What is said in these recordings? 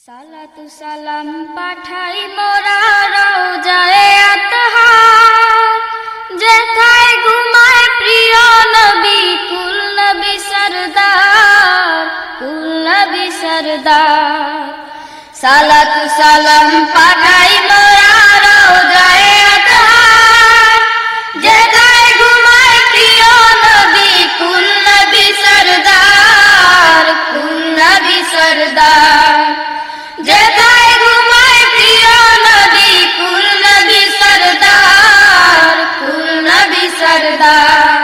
সালাতু সালাম পাঠাই মোরা রওজায়ে আতহার, যেথায় ঘুমায় প্রিয় নবী কুল নবী সরদার, কুল নবী সরদার। সালাতু সালাম পাঠাই মোরা রওজায়ে আতহার, যেথায় ঘুমায় প্রিয় নবী কুল নবী সরদার, কুল নবী সরদার। যেথায় ঘুমায় প্রিয় নবী কুল নবী সরদার, কুল নবী সরদার।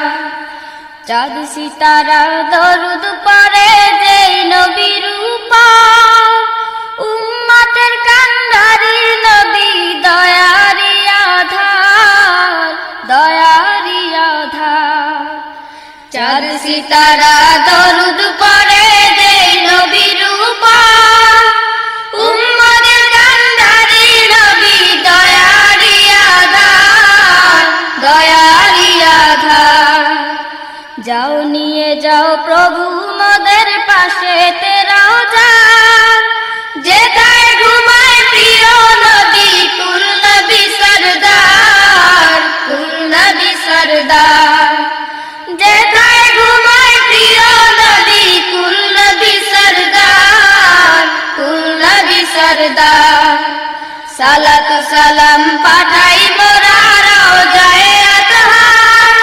চাঁদ সিতারা দরুদ পড়ে যেই নবীর উপর, উম্মতের কান্ডারি নবী দয়ারি আধার, দয়ারি আধার। চাঁদ সিতারা দরুদ পড়ে যেই নবীর উপর, উম্মতের কান্ডারি নবী দয়ারি আধার, দয়ারি আধার। যাও নিয়ে যাও প্রভু মোদের পাশে তেরাও যার, যেথায় ঘুমায় প্রিয় নবী কুল নবী সরদার, কুল নবী সরদার। যেথায় ঘুমায় প্রিয় নবী কুল নবী সরদার, কুল নবী সরদার। সালাতু সালাম পাঠাই মোরা রওজায়ে আতহার,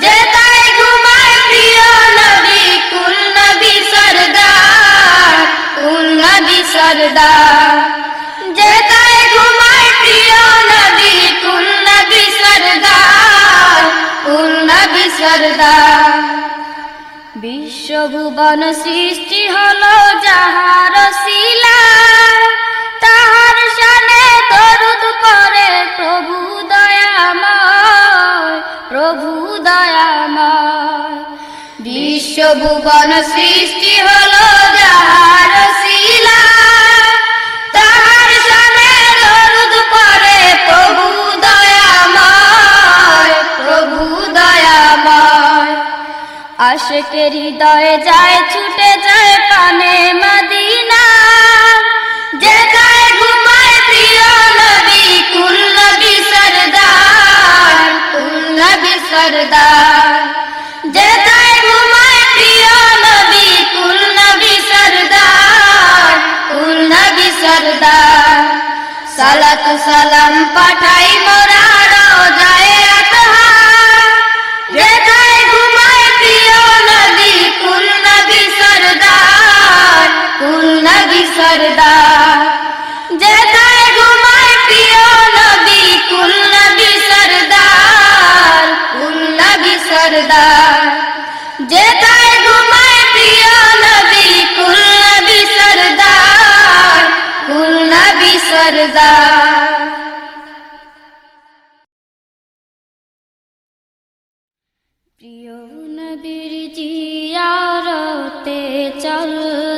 যেথায় ঘুমায় প্রিয় নবী কুল নবী সরদার, কুল নবী সরদার। যেথায় ঘুমায় প্রিয় নবী কুল নবী সরদার, কুল নবী সরদার। বিশ্বভুবন সৃষ্টি হলো যাহার শিলায়, তাহার শানে দরুদ পড়ে প্রভু দয়াময়, প্রভু দয়াময়। বিশ্বভুবন সৃষ্টি হলো যাহার শিলায়, তাহার শানে দরুদ পড়ে প্রভু দয়াময়, প্রভু দয়াময়। আশিকের হৃদয়ে যায় ছুটে যায় পানে মদিনা, যেথায় ঘুমায় প্রিয় নবী কুল নবী সরদার, কুল নবী সরদার। যেথায় ঘুমায় প্রিয় নবী কুল নবী সরদার, কুল নবী সরদার। সালাতু সালাম পাঠাই মোরা রওজায়ে আতহার, যেথায় ঘুমায় প্রিয় নবী কুল নবী সরদার, কুল নবী সরদার। যেথায় ঘুমায় প্রিয় নবী কুল নবী সরদার, কুল নবী সরদার। যেথায় ঘুমায় প্রিয় নবী কুল নবী সরদার, কুল নবী সরদার। প্রিয় নবীর জিয়ারতে চল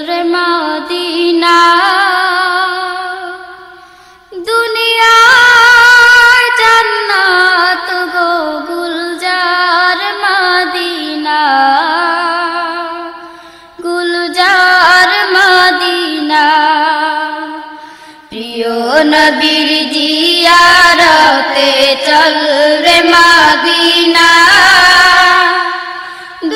রে মদিনা, দুনিয়ায় জান্নাত গো গুলজার মদিনা, গুলজার মদিনা। প্রিয় নবীর জিয়ারতে চল রে মদিনা,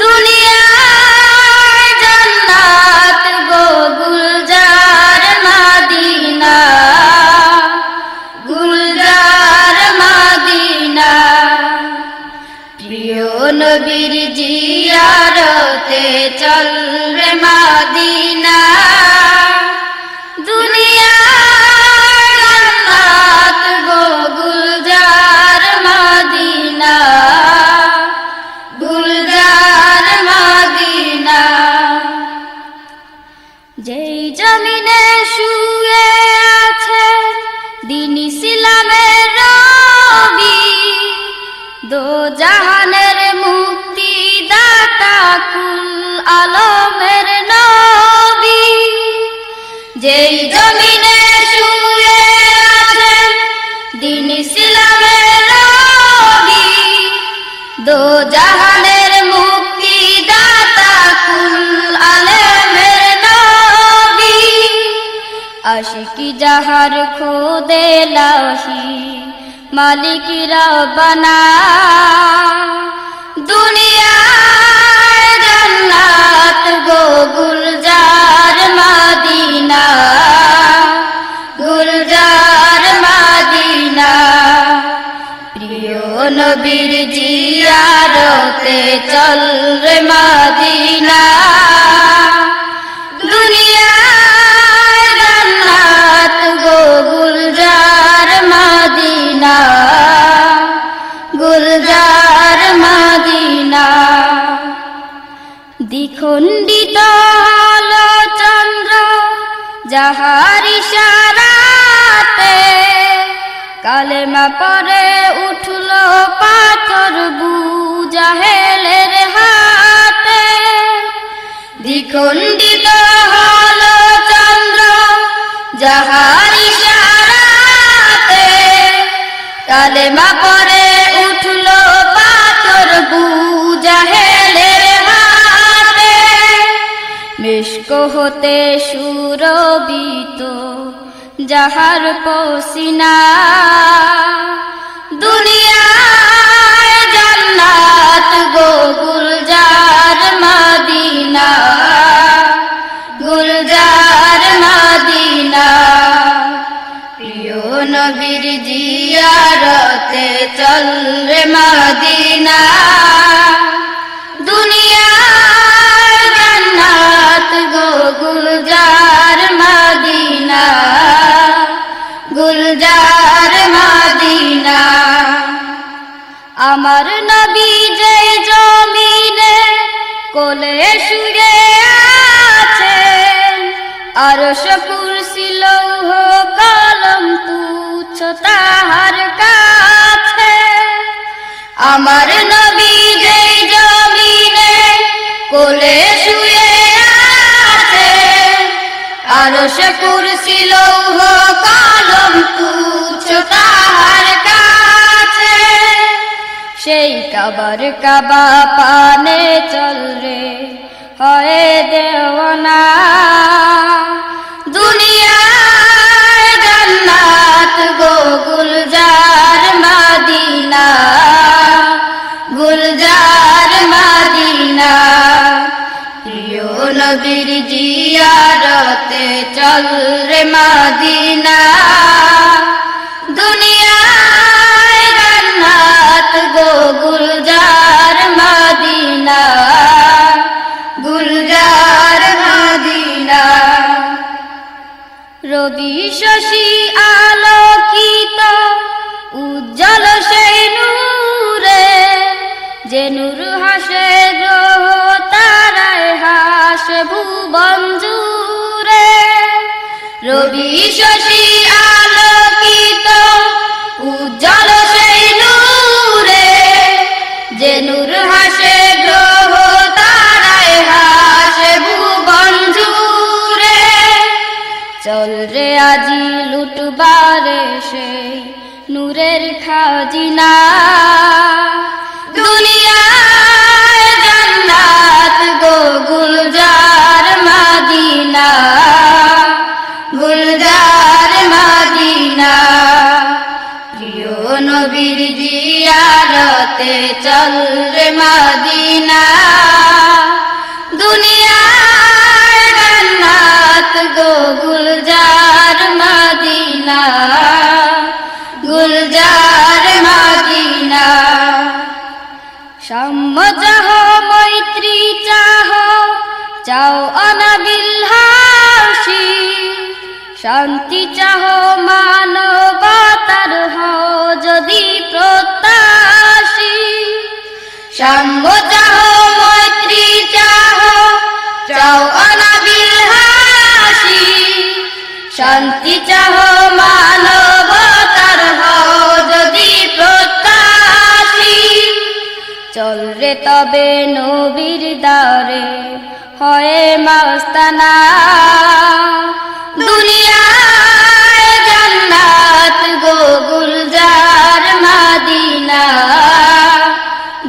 দুনিয়ায় জান্নাত গো গুলজার মদিনা, গুলজার মদিনা। প্রিয় নবীর জিয়ারতে চল রে মদিনা, দুনিয়ায় জান্নাত গো গুলজার মদিনা, গুলজার মদিনা। যেই জমিনে শুয়ে আছে দ্বীন ইসলামের নবী, দো জাহানের মুক্তি দাতা কুল আলমের নবী। যেই জমিনে শুয়ে আছে দ্বীন ইসলামের নবী, দো জাহানের মুক্তি দাতা কুল আলমের নবী। আশিকি যাহার খোদে লাহি মালিক রব্বানা দুনিয়ার জান্নাত গো গুলজার মদিনা গুলজার মদিনা প্রিয় নবীর জিয়ারতে চল রে মদিনা দুনিয়ার জান্নাত গো গুলজার মদিনা গুলজার মদিনা দ্বিখণ্ডিত আলো চন্দ্র যাহার ইশারাতে কালেমা পরে উঠল পাথর বুজাহেলের হাতে দ্বিখণ্ডিত হলো চন্দ্র যাহার ইশারাতে কালেমা পরে উঠল পাথর বুজাহেলের হাতে মিশক হতে সুরবিত যাহার পসিনা দুনিয়ার জান্নাত গো গুলজার মদিনা গুলজার মদিনা প্রিয় নবীর জিয়ারতে চল রে মদিনা দুনিয়ার জান্নাত গো গুলজার মদিনা গুলজার মদিনা আমার নবী যে জমিনে কোলে শুয়ে আছেন আরশ কুরসি লৌহ কলম তুচ্ছ তাহার কাছে আমার নবী যে জমিনে কোলে শুয়ে আছেন আরশ কুরসি লৌহ কলম তুচ্ছ তাহার কাছে সেই কাবার কাবা পানে চল রে হয় দেওয়ানা দুনিয়ার জান্নাত গো গুলজার মদিনা গুলজার মদিনা প্রিয় নবীর জিয়ারতে চল রে মদিনা দুনিয়ার জান্নাত গো গুলজার মদিনা গুলজার মদিনা রবি শশী আলোকিত উজ্জ্বল সেই নূরে যে নূর হাসে গ্রহ তারায় হাসে ভুবন জুড়ে রবি শশী আলোকিত উজ্জ্বল সেই নূরে যে নূর হাসে গ্রহ তারায় হাসে ভুবন জুড়ে চল রে আজি লুটবারে সেই নূরের খাজিনা দুনিয়ার জান্নাত গো গুলজার মদিনা গুলজার মদিনা প্রিয় নবীর জিয়ারতে চল রে মদিনা দুনিয়ার জান্নাত গো গুলজার মদিনা গুলজার মদিনা সাম্য চাহ মৈত্রী চাহ চাও অনাবিল হাসি শান্তি চাহ মানবতার হও যদি প্রত্যাশী সাম্য চাহ মৈত্রী চাহ চাও অনাবিল হাসি শান্তি চাহ মানবতার হও যদি প্রত্যাশী চল রে তবে নবীর দ্বারে হয় মাস্তানা দুনিয়ার জান্নাত গো গুলজার মদিনা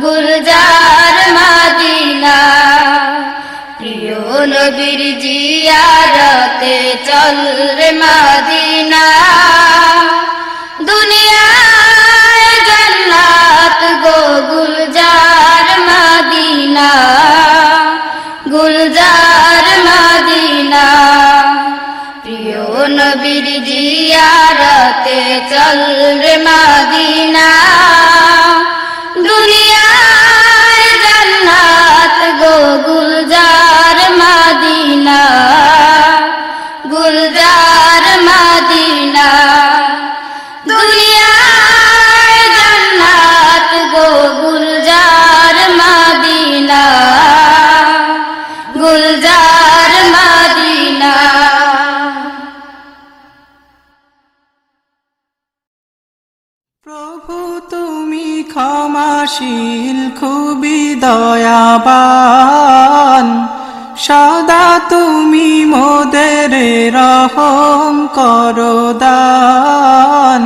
গুলজার মদিনা প্রিয় নবীর জিয়ারতে চল চল রে মদিনা দুনিয়ায় জান্নাত গো গুলজার মদিনা গুলজার মদিনা প্রিয় নবীর জিয়ারতে চল রে মদিনা দুনিয়ায় জান্নাত গো গুলজার মদিনা গুলজার মদিনা দুনিয়ায় জান্নাত গো গুলজার মদিনা গুলজার মদিনা। প্রভু তুমি ক্ষমাশীল খুবই দয়াবান, সদা তুমি মোদের রহম করো দান।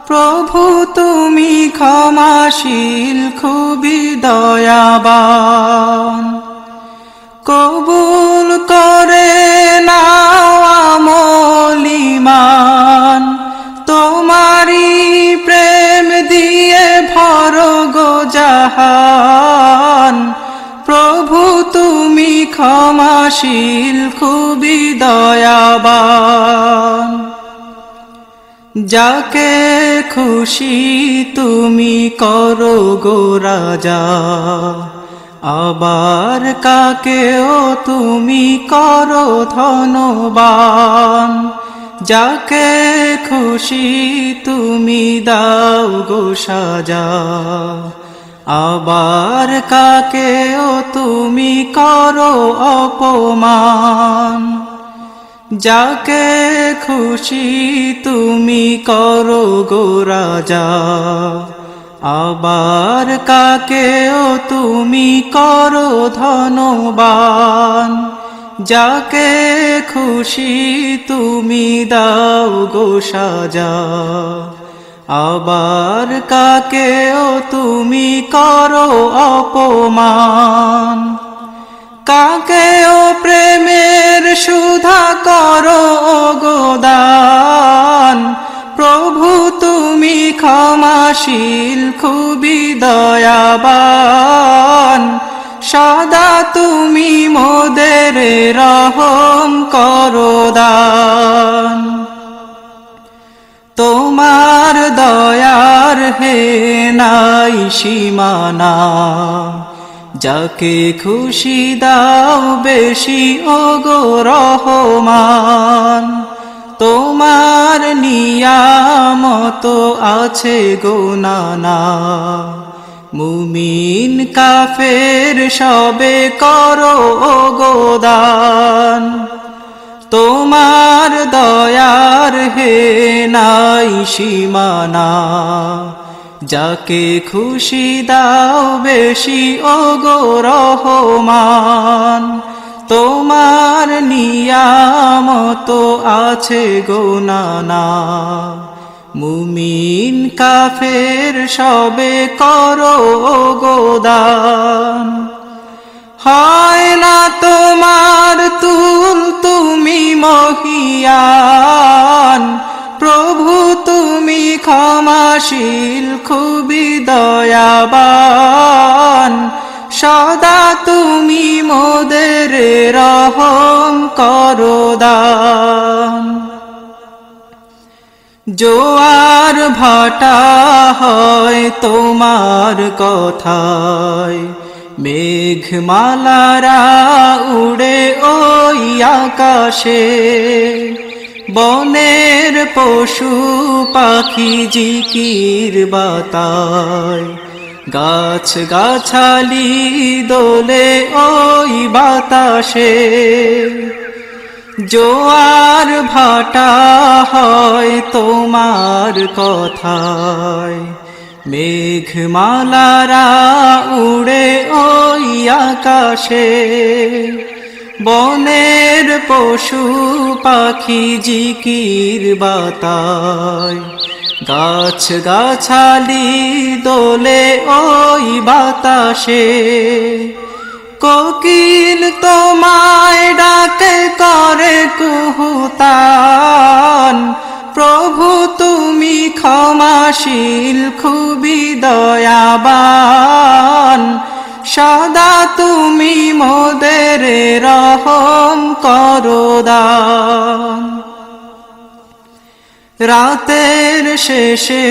প্রভু তুমি ক্ষমাশীল খুবই দয়াবান, কবুল করে নাও আমল ঈমান, তোমারি প্রেম দিয়ে ভরো গো জাহান। প্রভু তুমি ক্ষমাশীল খুবই দয়াবান, যাকে খুশি তুমি করো গো রাজা, আবার কাকেও তুমি করো ধনবান। যাকে খুশি তুমি দাও গো সাজা, আবার কাকেও তুমি করো অপমান। যাকে খুশি তুমি করো গো রাজা, আবার কাকেও তুমি করো ধনবান। যাকে খুশি তুমি দাও গো সাজা, আবার কাকেও তুমি করো অপমান। কাকেও প্রেমের সুধা করো গো দান। প্রভু তুমি ক্ষমাশীল খুবই দয়াবান, সদা তুমি মোদের রহম করো দান। তোমার দয়ার হে নাই সীমানা, যাকে খুশি দাও বেশি ওগো রহমান। তোমার নিয়ামত আছে গো নানা, মুমিন কাফের সবে করো গো দান। তোমার দয়ার হে নাই সীমানা, যাকে খুশি দাও বেশি ওগো রহমান। তোমার নিয়ামত আছে গো নানা, মুমিন কাফের সবে করো গো দান। হয় না তোমার তুল তুমি মহিয়ান, প্রভু তুমি ক্ষমাশীল খুবই দয়াবান। সদা তুমি মোদের রহম করো দান। জোয়ার ভাটা হয় তোমার কথায়, মেঘমালারা উড়ে ওই আকাশে। বনের পশু পাখি জিকির বাতায়, গাছ গাছালি দোলে ওই বাতাসে। জোয়ার ভাটা হয় তোমার কথায়, মেঘমালারা উড়ে ওই আকাশে। বনের পশু পাখি জিকির বাতায়, গাছ গাছালি দোলে ওই বাতাসে। কোকিল তোমায় ডাকে করে কুহুতান, প্রভু তুমি ক্ষমাশীল খুবই দয়াবান, সদা তুমি মোদের রহম করো দান। রাতের শেষে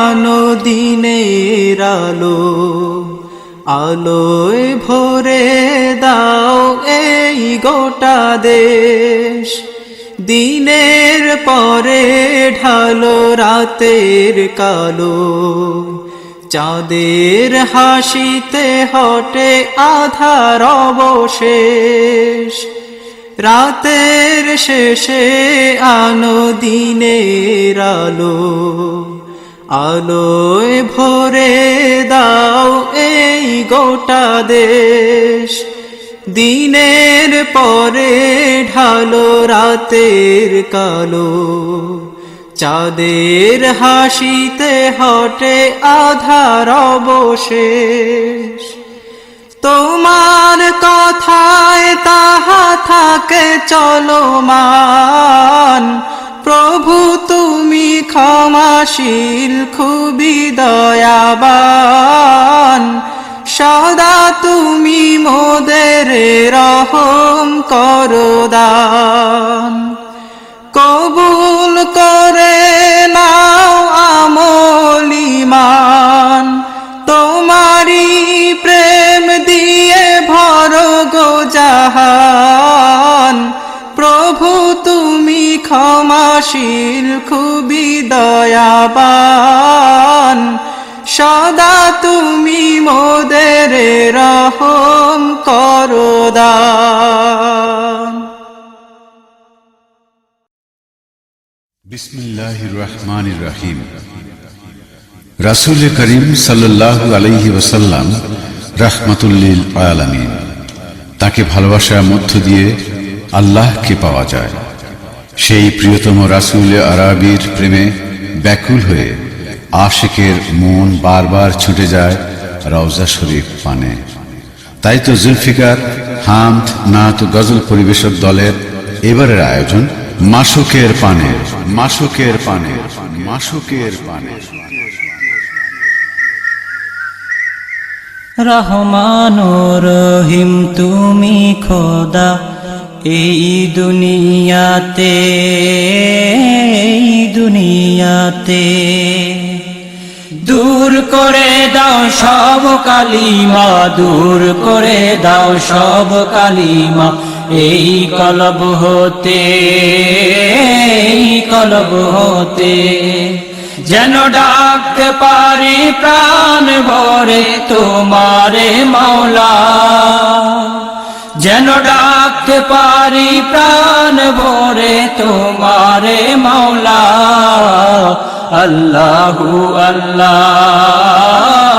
আনো দিনের আলো, আলোয় ভরে দাও এই গোটা দেশ। দিনের পরে ঢালো রাতের কালো, চাঁদের হাসিতে হটে আধার অবশেষ। রাতের শেষে আনো দিনের আলো, আলোয় ভরে দাও এই গোটা দেশ। দিনের পরে ঢালো রাতের কালো, চাঁদের হাসিতে হটে আধার অবশেষ। তোমার কথায় তাহা থাকে চলমান, প্রভু তুমি ক্ষমাশীল খুবই দয়াবান, সদা তুমি মোদের রহম করো দান। কবুল করে নাও আমল ঈমান, তোমারি প্রেম দিয়ে ভরো গো জাহান, প্রভু তুমি ক্ষমাশীল খুবই দয়াবান, সদা তুমি মোদের রহম করো দান। বিসমিল্লাহির রহমানির রহিম। রাসূল করিম সাল্লাল্লাহু আলাইহি ওয়াসাল্লাম রাহমাতুল লিল আলামিন। তাকে ভালোবাসার মধ্য দিয়ে আল্লাহকে পাওয়া যায়। সেই প্রিয়তম রাসূল আরবির প্রেমে ব্যাকুল হয়ে আশিকের মন বারবার ছুটে যায় রওজা শরীফ পানে। তাই তো জুলফিকার হামদ নাত গজল পরিবেশক দলের এবারের আয়োজন মাসুকের পানে, মাসুকের পানে, মাসুকের পানে। রহমান ও রহিম তুমি খোদা এই দুনিয়াতে, এই দুনিয়াতে দূর করে দাও সব কালিমা, দূর করে দাও সব কালিমা এই কলব হতে, এই কলব হতে। যেন ডাকতে পারি প্রাণ ভরে তোমারে মাওলা, যেন ডাকতে পারি প্রাণ ভরে তোমারে মাওলা। আল্লাহু আল্লাহ,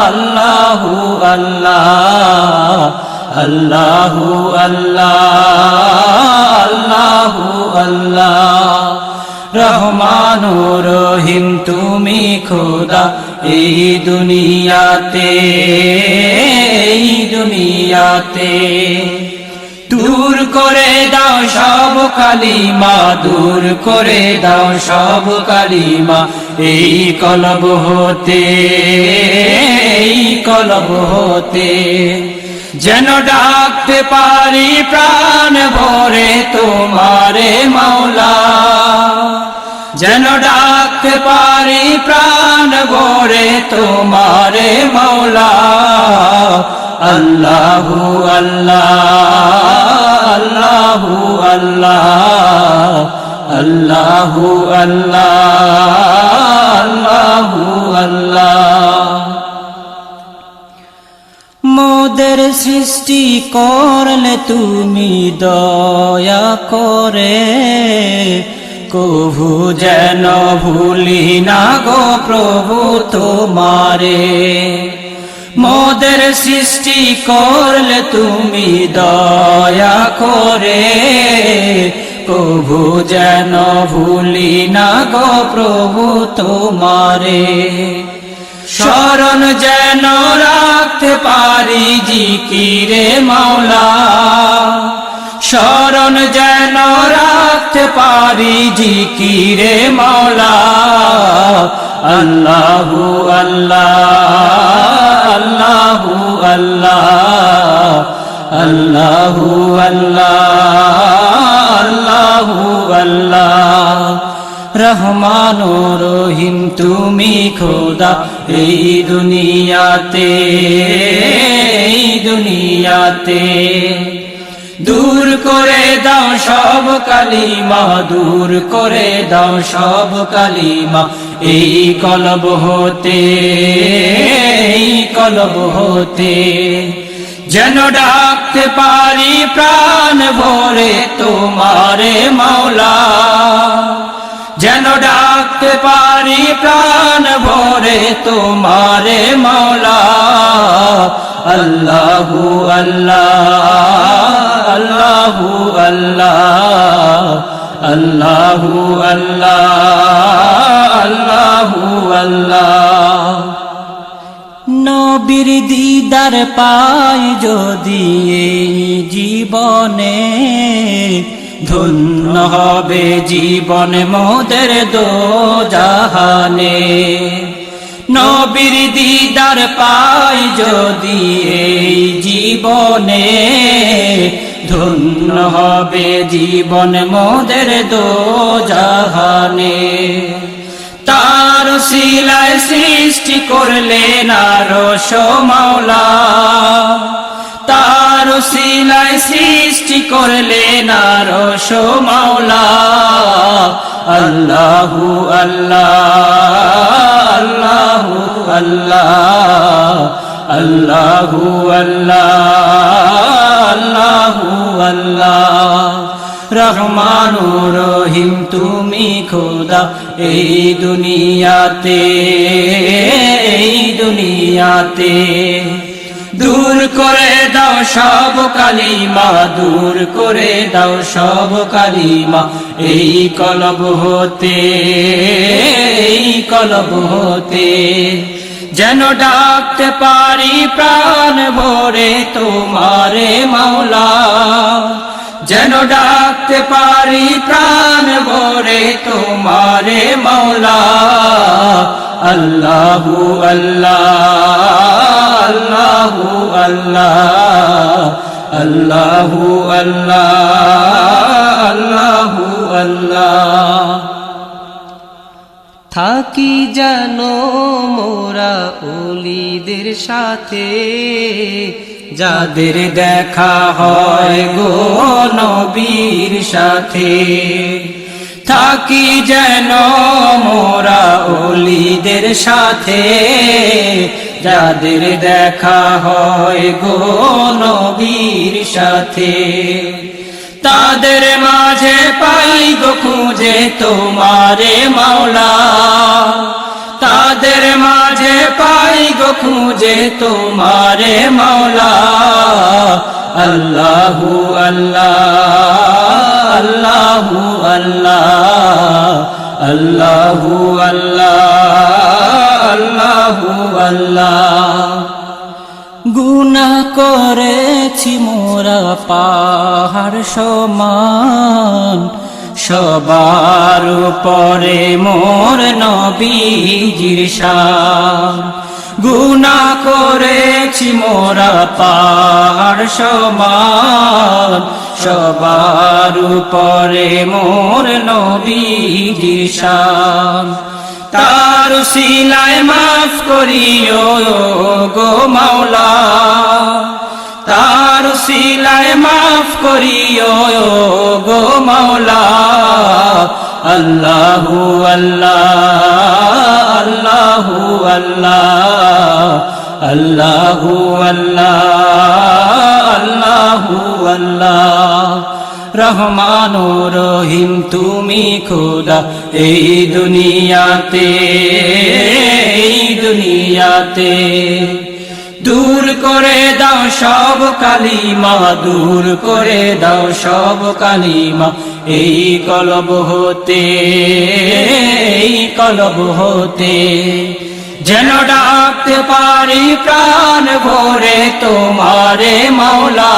আল্লাহু আল্লাহ, আল্লাহু আল্লাহ, আল্লাহু আল্লাহ। রহমান ও রহিম তুমি খোদা এই দুনিয়াতে, এই দুনিয়াতে দূর করে দাও সব কালিমা, দূর করে দাও সব কালিমা এই কলব হতে, এই কলব হতে। যেন ডাকতে পারি প্রাণ ভরে তোমারে মাওলা, যেন ডাকতে পারি প্রাণ ভরে তোমারে মাওলা। আল্লাহু আল্লাহ, আল্লাহু আল্লাহ, আল্লাহু আল্লাহ, আল্লাহু আল্লাহ। মোদের সৃষ্টি করলে তুমি দয়া করে, কভু যেন ভুলি না গো প্রভু তোমারে। মোদের সৃষ্টি করলে তুমি দয়া করে, কভু যেন ভুলি না গো প্রভু তোমারে। স্মরণ যেন রাখতে পারি জিকিরে মাওলা, স্মরণ যেন রাখতে পারি জিকিরে মাওলা। আল্লাহু আল্লাহ আল্লাহু আল্লাহ আল্লাহু আল্লাহ আল্লাহু আল্লাহ। রহমান ও রহিম তুমি খোদা এই দুনিয়াতে, এই দুনিয়াতে। দূর করে দাও সব কালিমা, দূর করে দাও সব কালিমা এই কলব হতে, এই কলব হতে। যেন ডাকতে পারি প্রাণ ভরে তোমারে মাওলা, যেন ডাকতে পারি প্রাণ ভরে তোমারে মাওলা। আল্লাহু আল্লাহ আল্লাহু আল্লাহ আল্লাহু আল্লাহ আল্লাহু আল্লাহ। নবীর দিদার পাই যদি এই জীবনে, ধন্য হবে জীবন মোদের দোজাহানে। নবীর দিদার পাই যদি এই জীবনে, ধন্য হবে জীবন মোদের দোজাহানে। তার শিলায় সৃষ্টি করলেন আরশ মাওলা, তার শিলায় সৃষ্টি করলেন আরশ মাওলা। আল্লাহু আল্লাহ আল্লাহু আল্লাহ আল্লাহু আল্লাহ আল্লাহু আল্লাহ। রহমান ও রহিম তুমি খোদা এই দুনিয়াতে, এই দুনিয়াতে। দূর করে দাও সব কালিমা, দূর করে দাও সব কালিমা এই কলব হতে, এই কলব হতে। যেন ডাকতে পারি প্রাণ ভরে তোমারে মাওলা, যেন ডাকতে পারি প্রাণ ভরে তোমারে মাওলা। আল্লাহু আল্লাহ আল্লাহু আল্লাহ আল্লাহু আল্লাহ আল্লাহু আল্লাহ। থাকি যেন মোরা ওলিদের সাথে, যাদের দেখা হয় গো নবীর সাথে। থাকি যেন মোরা ওলিদের সাথে, যাদের দেখা হয় গো নবীর সাথে। তাদের মাঝে পাই গো খুঁজে তোমারে মাওলা, তাদের মাঝে পাই গো খুঁজে তোমারে মাওলা। আল্লাহু আল্লাহ আল্লাহু আল্লাহ আল্লাহু আল্লাহ আল্লাহু আল্লাহ। গুনাহ করেছি মোরা পাহাড় সমান, সবার উপরে মোর নবীজির শান। গুনাহ করেছি মোরা পাহাড় সমান, সবার উপরে মোর নবীজির শান। তার শিলায় মাফ করিও গো মাওলা, তার শিলায় মাফ করিও গো মাওলা। আল্লাহু আল্লাহ আল্লাহু আল্লাহ আল্লাহু আল্লাহ আল্লাহু আল্লাহ। রহমান ও রহিম তুমি খোদা এই দুনিয়াতে, এই দুনিয়াতে। দূর করে দাও সব কালিমা, দূর করে দাও সব কালিমা এই কলব হতে, এই কলব হতে। যেন ডাকতে পারি প্রাণ ভরে তোমারে মাওলা,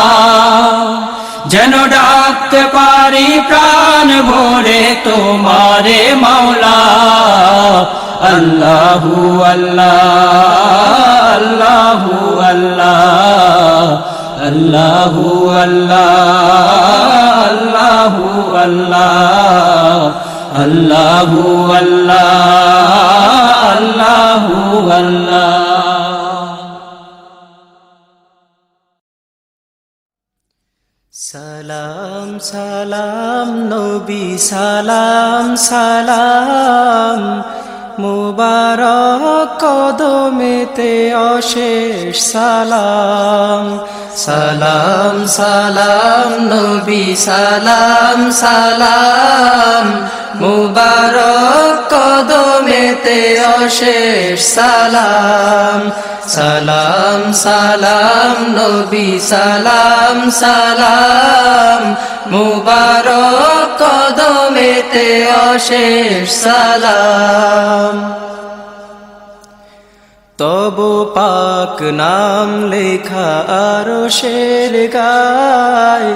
যেন ডাকতে পারি প্রাণ ভরে তোমারে মাওলা। আল্লাহু আল্লাহ আল্লাহু আল্লাহ আল্লাহু আল্লাহ আল্লাহু আল্লাহ আল্লাহু আল্লাহ আল্লাহু আল্লাহ। সালাম সালাম নবী সালাম সালাম, মুবারক কদমেতে অশেষ সালাম। সালাম সালাম নবী সালাম সালাম, মুবারক কদমেতে অশেষ সালাম। সালাম সালাম নবী সালাম সালাম, মুবারক কদমেতে অশেষ সালাম। তব পাক নাম লেখা আরশের গায়,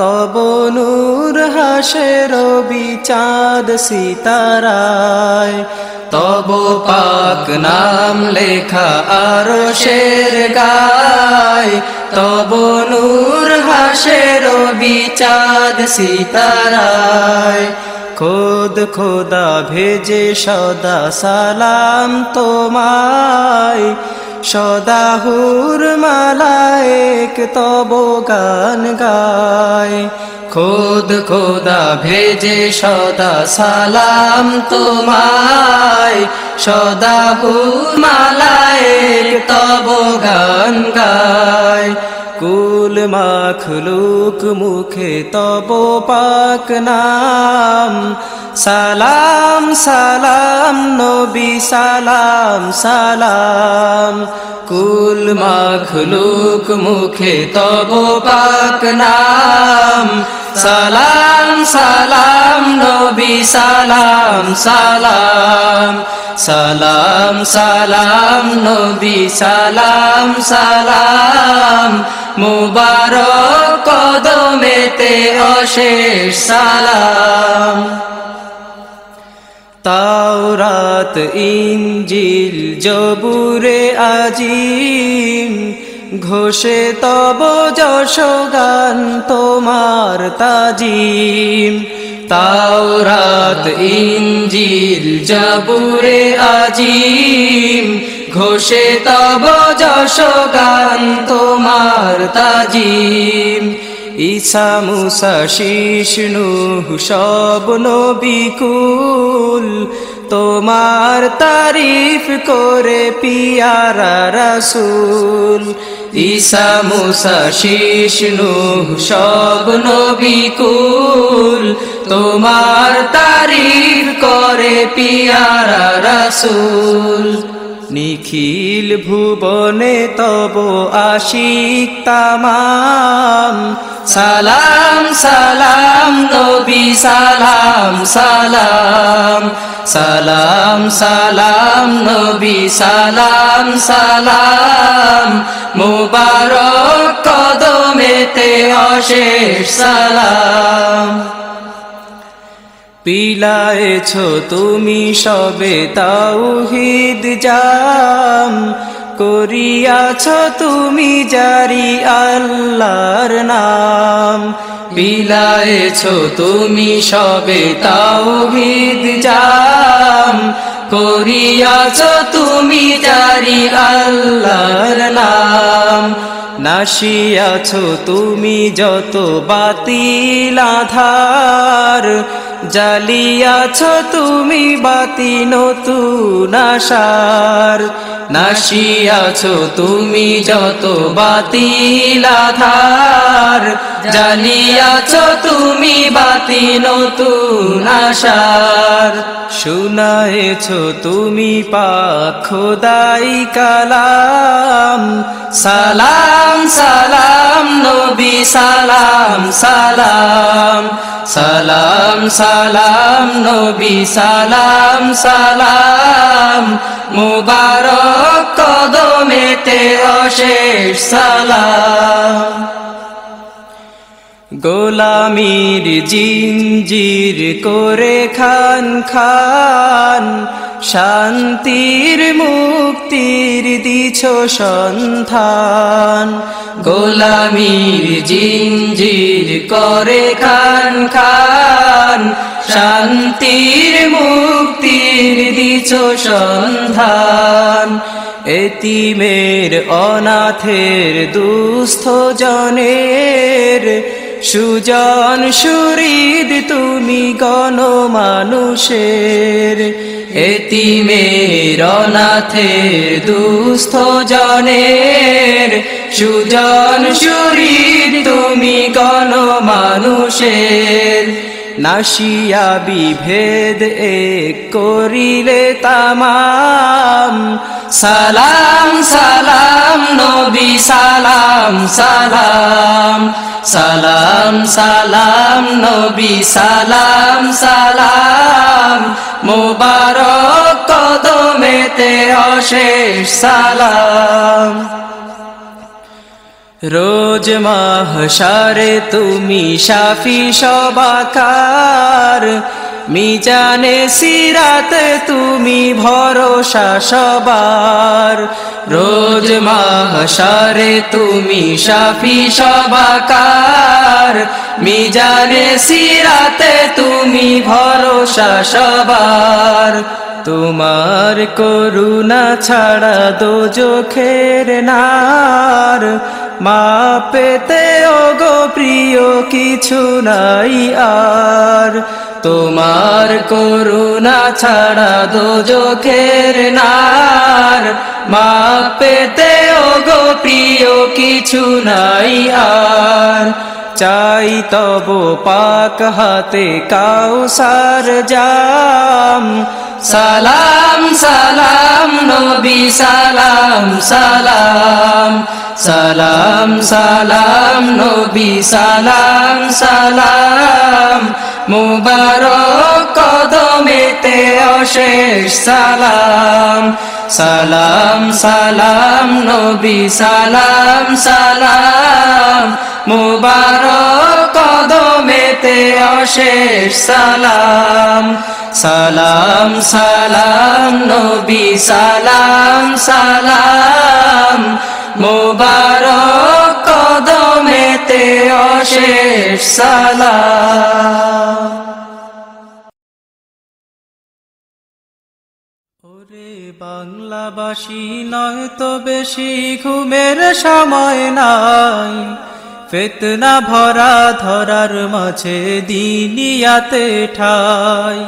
তব নূর হাসে রবি চাঁদ সিতারায়। তব পাক নাম লেখা আরশের গায়, তব নূর হাসে রবি চাঁদ সিতারায়। খোদ খোদা ভেজে সদা সালাম তোমায়, সদা হুর মালায়েক তব গান গায়। খোদ খোদা ভেজে সদা সালাম তোমায়, সদা হুর মালায়েক তব গান গায়। কুল মাখলুক মুখে তব পাক নাম, সালাম সালাম নবী সালাম সালাম। কুল মাখলুক মুখে তব পাক নাম, সালাম সালাম নবী সালাম সালাম। সালাম সালাম নবী সালাম সালাম, মুবারক কদমেতে অশেষ সালাম। তাওরাত ইনজিল জবুরে আজিম, ঘোষে তব যশ গান তোমার তাজিম। তাওরাত ইনজিল জবুরে আজিম, ঘোষে তব যশ গান তোমার তাজিম। ঈসা মুসা শীষ নূহ সব নবী কুল, তোমার তারিফ করে পিয়ারা রাসূল। ঈসা মুসা শীষ নূহ সব নবী কুল, তোমার তারিফ করে পিয়ারা রাসূল। নিখিল ভুবনে তব আশিক তামাম, সালাম সালাম নবী সালাম সালাম। সালাম সালাম নবী সালাম সালাম, মুবারক কদমেতে অশেষ সালাম। পিলায়েছ তুমি সবে তাওহীদ জাম, করিয়াছ তুমি জারি আল্লাহর নাম। পিলায়েছ তুমি সবে তাওহীদ জাম, করিয়াছ তুমি জারি আল্লাহর নাম। নাশিয়াছ তুমি যত বাতিল আধার, জালিয়াছ তুমি বাতি নতুন আশার। নাশিয়াছ তুমি যত বাতিল আধার, জানিয়াছ তুমি বাতি নতুন আশার। শুনায়েছ তুমি পাক খোদাই কালাম, সালাম সালাম নবী সালাম সালাম, সালাম সালাম নবী সালাম সালাম, মুবারক কদমেতে অশেষ সালাম। গোলামির জিঞ্জির করে খান খান, শান্তির মুক্তির দিছ সন্ধান। গোলামির জিঞ্জির করে খান খান, শান্তির মুক্তির দিছ সন্ধান। এতিমের অনাথের দুস্থ জনের, সুজন সুরিদ তুমি গণমানুষের। এতিমের অনাথের দুস্থ জনের, সুজন সুরিদ তুমি গণমানুষের। নাশিয়া বিভেদ এক করিলে তামাম, সালাম সালাম নবী সালাম সালাম, সালাম সালাম নবী সালাম সালাম, মুবারক কদমেতে অশেষ সালাম। রোজ মাহশারে তুমি শাফি সবাকার, মিজানে সিরাতে তুমি ভরসা সবার। রোজ মাহশারে তুমি শাফি সবাকার, মিজানে সিরাতে তুমি ভরসা সবার। তোমার করুণা ছাড়া দোজখের নার, মা পেতে ওগো প্রিয় কিছু নাই আর। তোমার করুণা ছাড়া দোজখের নার, মা পেতে ওগো প্রিয় কিছু নাই আর। চাই তব পাক হাতে কাউসার জাম, সালাম সালাম নবী সালাম সালাম, সালাম সালাম নবী সালাম সালাম, মুবারক কদমেতে অশেষ সালাম। সালাম সালাম নবী সালাম সালাম, মুবারক কদমেতে অশেষ সালাম। সালাম সালাম নবী সালাম সালাম, মুবারক কদমেতে অশেষ সালাম। ওরে বাংলাবাসী নয় তো বেশি ঘুমের সময় নাই, ফিতনা ভরা ধরার মাঝে দিনিয়াতে ঠাই।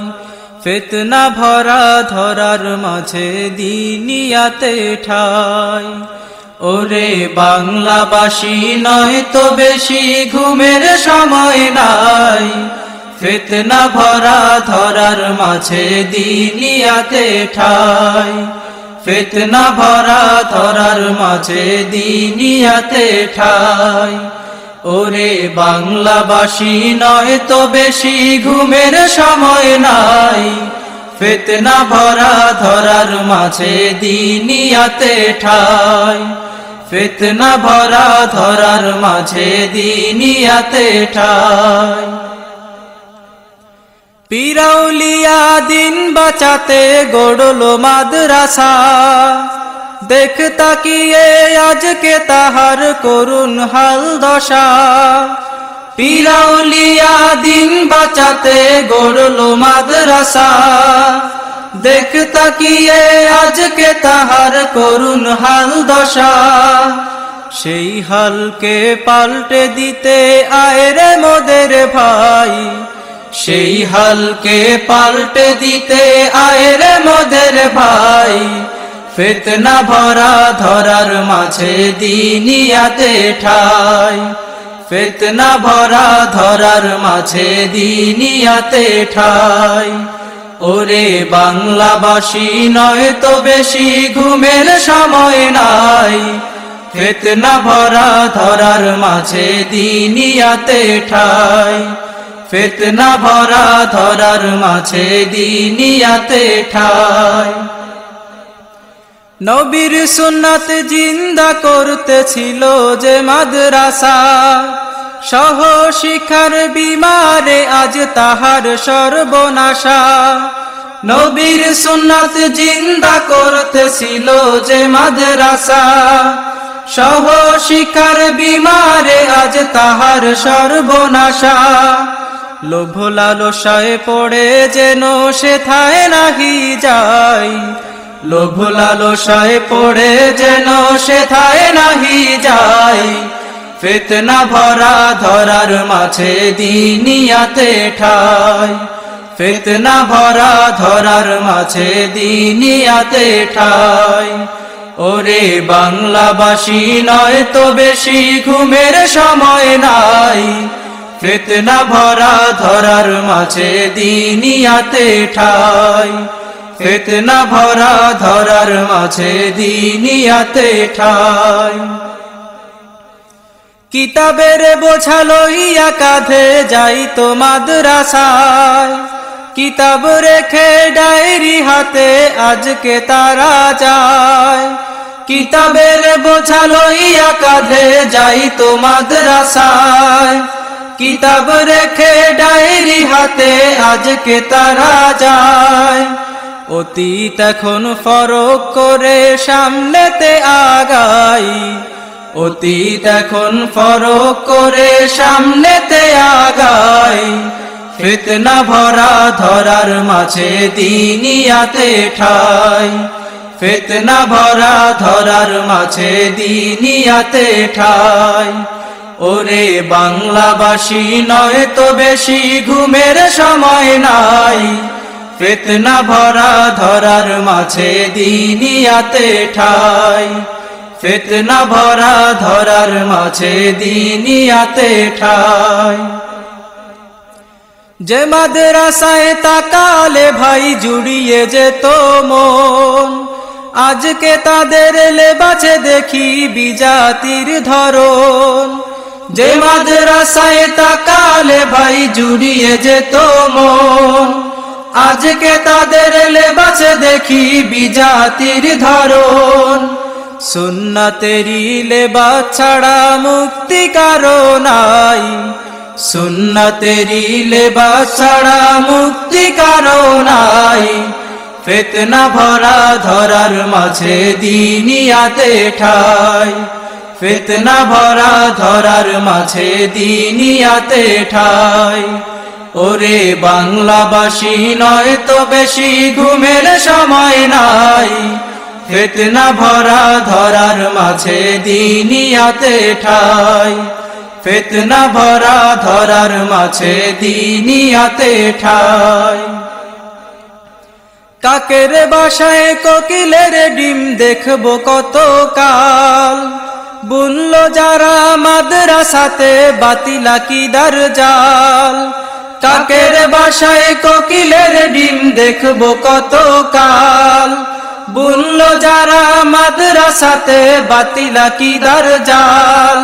ফিতনা ভরা ধরার মাঝে দিনিয়াতে ঠাই। ওরে বাংলাবাসী নয় তো বেশি ঘুমের সময় নাই, ফিতনা ভরা ধরার মাঝে দিনিয়াতে ঠাই। ফিতনা ভরা ধরার মাঝে দিনিয়াতে ঠাই। ওরে বাংলাবাসী নয় তো বেশি ঘুমের সময় নাই, ফিতনা ভরা ধরার মাঝে দিনিয়াতে ঠাই। ফিতনা ভরা ধরার মাঝে দিনিয়াতে ঠাই। পিরাউলিয়া দিন বাঁচাতে গড়লো মাদ্রাসা, দেখ তাকিয়ে আজকে তাহার করুণ হাল দশা। পিরাউলিয়া দিন বাঁচাতে গড়লো মাদ্রাসা, দেখ তাকিয়ে আজকে তাহার করুণ হাল দশা। সেই হালকে পাল্টে দিতে আয় রে মোদের ভাই, সেই হালকে পাল্টে দিতে আয় রে মোদের ভাই। ফিতনা ভরা ধরার মাঝে দিনিয়াতে ঠাই। ফিতনা ভরা ধরার মাঝে দিনিয়াতে ঠাই। ওরে বাংলাবাসী নয় তো বেশি ঘুমের সময় নাই, ফিতনা ভরা ধরার মাঝে দিনিয়াতে ঠাই। ফিতনা ভরা ধরার মাঝে দিনিয়াতে ঠাই। নবীর সুন্নাত জিন্দা করতেছিল যে মাদ্রাসা, সহ শিক্ষার বিমারে আজ তাহার সর্বনাশা। নবীর সুন্নাত জিন্দা করতেছিল যে মাদ্রাসা, সহ শিক্ষার বিমারে আজ তাহার সর্বনাশা। লোভ লালসায় পড়ে যেন সেথায় নাহি যায়, লোভ লালসায় পড়ে যেন সেথায় নাহি যায়। ফিতনা ভরা ধরার মাঝে দিনিয়াতে ঠাই। ফিতনা ভরা ধরার মাঝে দিনিয়াতে ঠাই। ওরে বাংলাবাসী নয় তো বেশি ঘুমের সময় নাই, ফিতনা ভরা ধরার মাঝে দিনিয়াতে ঠাই। ফিতনা ভরা ধরার মাঝে দিনিয়াতে ঠাই। কিতাবের বোঝা লইয়া কাঁধে যাইতো মাদ্রাসায়, কিতাব রেখে ডায়েরি হাতে আজকে তারা যায়। কিতাবের বোঝা লইয়া কাঁধে যাইতো মাদ্রাসায়, কিতাব রেখে ডায়েরি হাতে আজকে তারা যায়। অতীত এখন ফরক করে সামনেতে আগাই, অতীত এখন ফরক করে সামনেতে আগাই। ফিতনা ভরা ধরার মাঝে দিনিয়াতে ঠাই। ফিতনা ভরা ধরার মাঝে দিনিয়াতে ঠাই। ওরে বাংলাবাসী নয় তো বেশি ঘুমের সময় নাই, ফিতনা ভরা ধরার মাঝে দিনিয়াতে ঠাই। ফিতনা ভরা ধরার মাঝে দিনিয়াতে ঠাই। যে মাদ্রাসায় তাকালে ভাই জুড়িয়ে যেত মন, আজকে তাদের লেবাসে দেখি বিজাতির ধরন। যে মাদ্রাসায় তাকালে ভাই জুড়িয়ে যেত মন, আজকে তাদের লেবাসে দেখি বিজাতির ধরন। সুন্নাতেরি লেবাস ছাড়া মুক্তি কারো নাই, সুন্নাতেরি লেবাস ছাড়া মুক্তি কারো নাই। ফিতনা ভরা ধরার মাঝে দিনিয়াতে ঠাই। ফিতনা ভরা ধরার মাঝে দিনিয়াতে ঠাই। ওরে বাংলাবাসী নয় তো বেশি ঘুমের সময় নাই, ফিতনা ভরা ধরার মাঝে দিনিয়াতে ঠাই। ফিতনা ভরা ধরার মাঝে দিনিয়াতে ঠাই। কাকের বাসায় কোকিলের ডিম দেখবো কত কাল, বুনল যারা মাদ্রাসাতে বাতিল আকীদার জাল। কাকের বাসায় কোকিলের ডিম দেখবো কত কাল, বুনল যারা মাদ্রাসাতে বাতিল আকীদার জাল।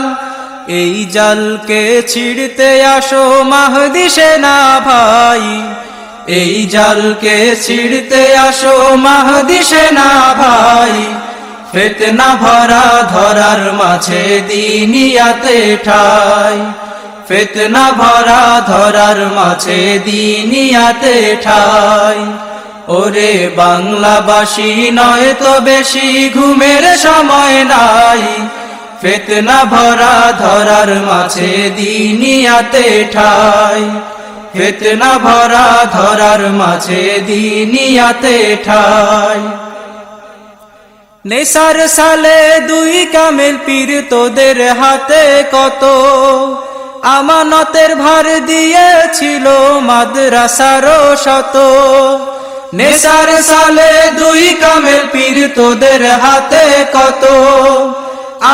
এই জালকে ছিড়তে আসো মাহদী সেনা ভাই, এই জালকে ছিড়তে আসো মাহদী সেনা ভাই। ফিতনা ভরা ধরার মাঝে দিনিয়াতে ঠাই। ফিতনা ভরা ধরার মাঝে দিনিয়াতে ঠাই। ওরে বাংলাবাসী নয় তো বেশি ঘুমের সময় নাই, ফিতনা ভরা ধরার মাঝে দিনিয়াতে ঠাই। ফিতনা ভরা ধরার মাঝে দিনিয়াতে ঠাই। নেশার সালে দুই কামেল পীর তোদের হাতে কত, আমানতের ভার দিয়েছিল মাদ্রাসারও শত। নেশার সালে দুই কামেল পীর তোদের হাতে কত,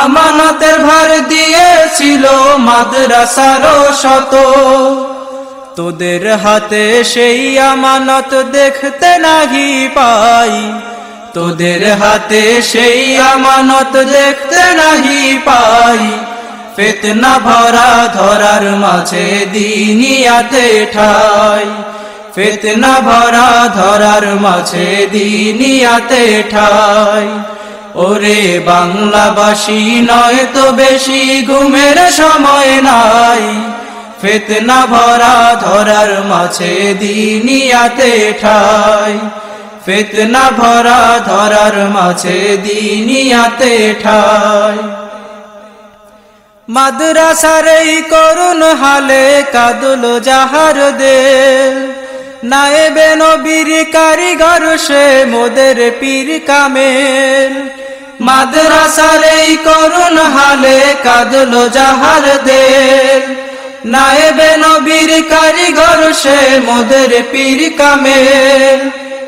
আমানতের ভার দিয়েছিল মাদ্রাসারও শত। তোদের হাতে সেই আমানত দেখতে নাহি পাই, তোদের হাতে সেই আমানত দেখতে নাহি পাই। ফিতনা ভরা ধরার মাঝে দিনিয়াতে ঠাই, ফিতনা ভরা ধরার মাঝে দিনিয়াতে ঠাই। ওরে বাংলাবাসী নয় তো বেশি ঘুমের সময় নাই, ফিতনা ভরা ধরার মাঝে দিনিয়াতে ঠাই, ফিতনা ভরা ধরার মাঝে দিনিয়াতে ঠাই। মাদ্রাসার এই করুণ হালে কাঁদলো যাহার দেল, নায়েবে নবীর কারিগর সে মোদের পীর কামেল। মাদ্রাসার এই করুণ হালে কাঁদলো যাহার দেল, নায়েবে নবীর কারিগর সে মোদের পীর কামেল।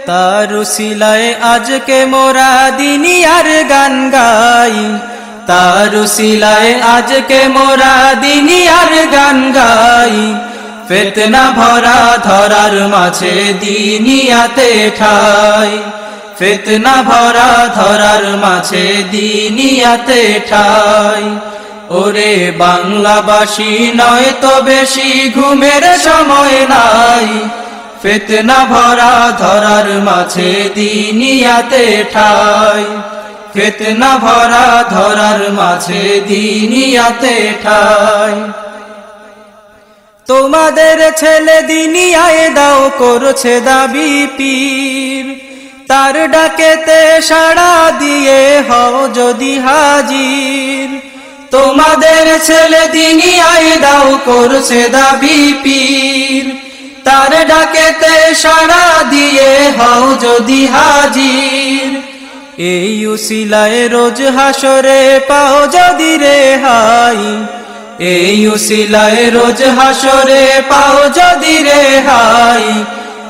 তার উসিলায় আজকে মোরা দিনিয়ার গান গাই, তার উসিলায় আজকে মোরা দিনিয়ার গান গাই। ফিতনা ভরা ধরার মাঝে দিনিয়াতে ঠাই, ফিতনা ভরা ধরার মাঝে দিনিয়াতে ঠাই। ওরে বাংলাবাসী নয় তো বেশি ঘুমের সময় নাই, ফিতনা ভরা ধরার মাঝে দিনিয়াতে ঠাই, ফিতনা ভরা ধরার মাঝে দিনিয়াতে ঠাই। তোমাদের ছেলে দিনিয়ায় দাও করছে দাবি পীর, তার ডাকেতে সাড়া দিয়ে হও যদি হাজির। তোমাদের ছেলে দিনিয়ায় দাও করছে দাবি পীর, তার ডাকেতে সাড়া দিয়ে হও যদি হাজির। এই উসিলায় রোজ হাসরে পাও যদি রেহাই, এই উসিলায় রোজ হাসরে পাও যদি রেহাই।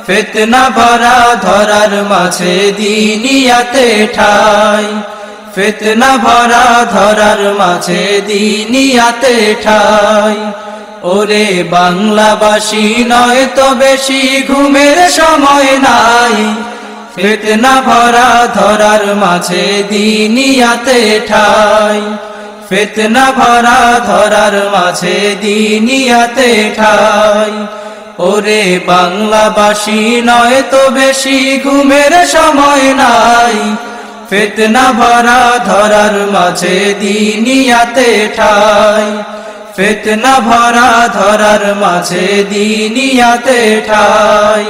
ফিতনা ভরা ধরার মাঝে দিনিয়াতে ঠাই, ফিতনা ভরা ধরার মাঝে দিনিয়াতে ঠাই। ওরে বাংলাবাসী নয় তো বেশি ঘুমের সময় নাই, ফিতনা ভরা ধরার মাঝে দিনিয়াতে ঠাই, ফিতনা ভরা ধরার মাঝে দিনিয়াতে ঠাই। ওরে বাংলাবাসী নয় তো বেশি ঘুমের সময় নাই, ফিতনা ভরা ধরার মাঝে দিনিয়াতে ঠাই, ফিতনা ভরা ধরার মাঝে দিনিয়াতে ঠাই,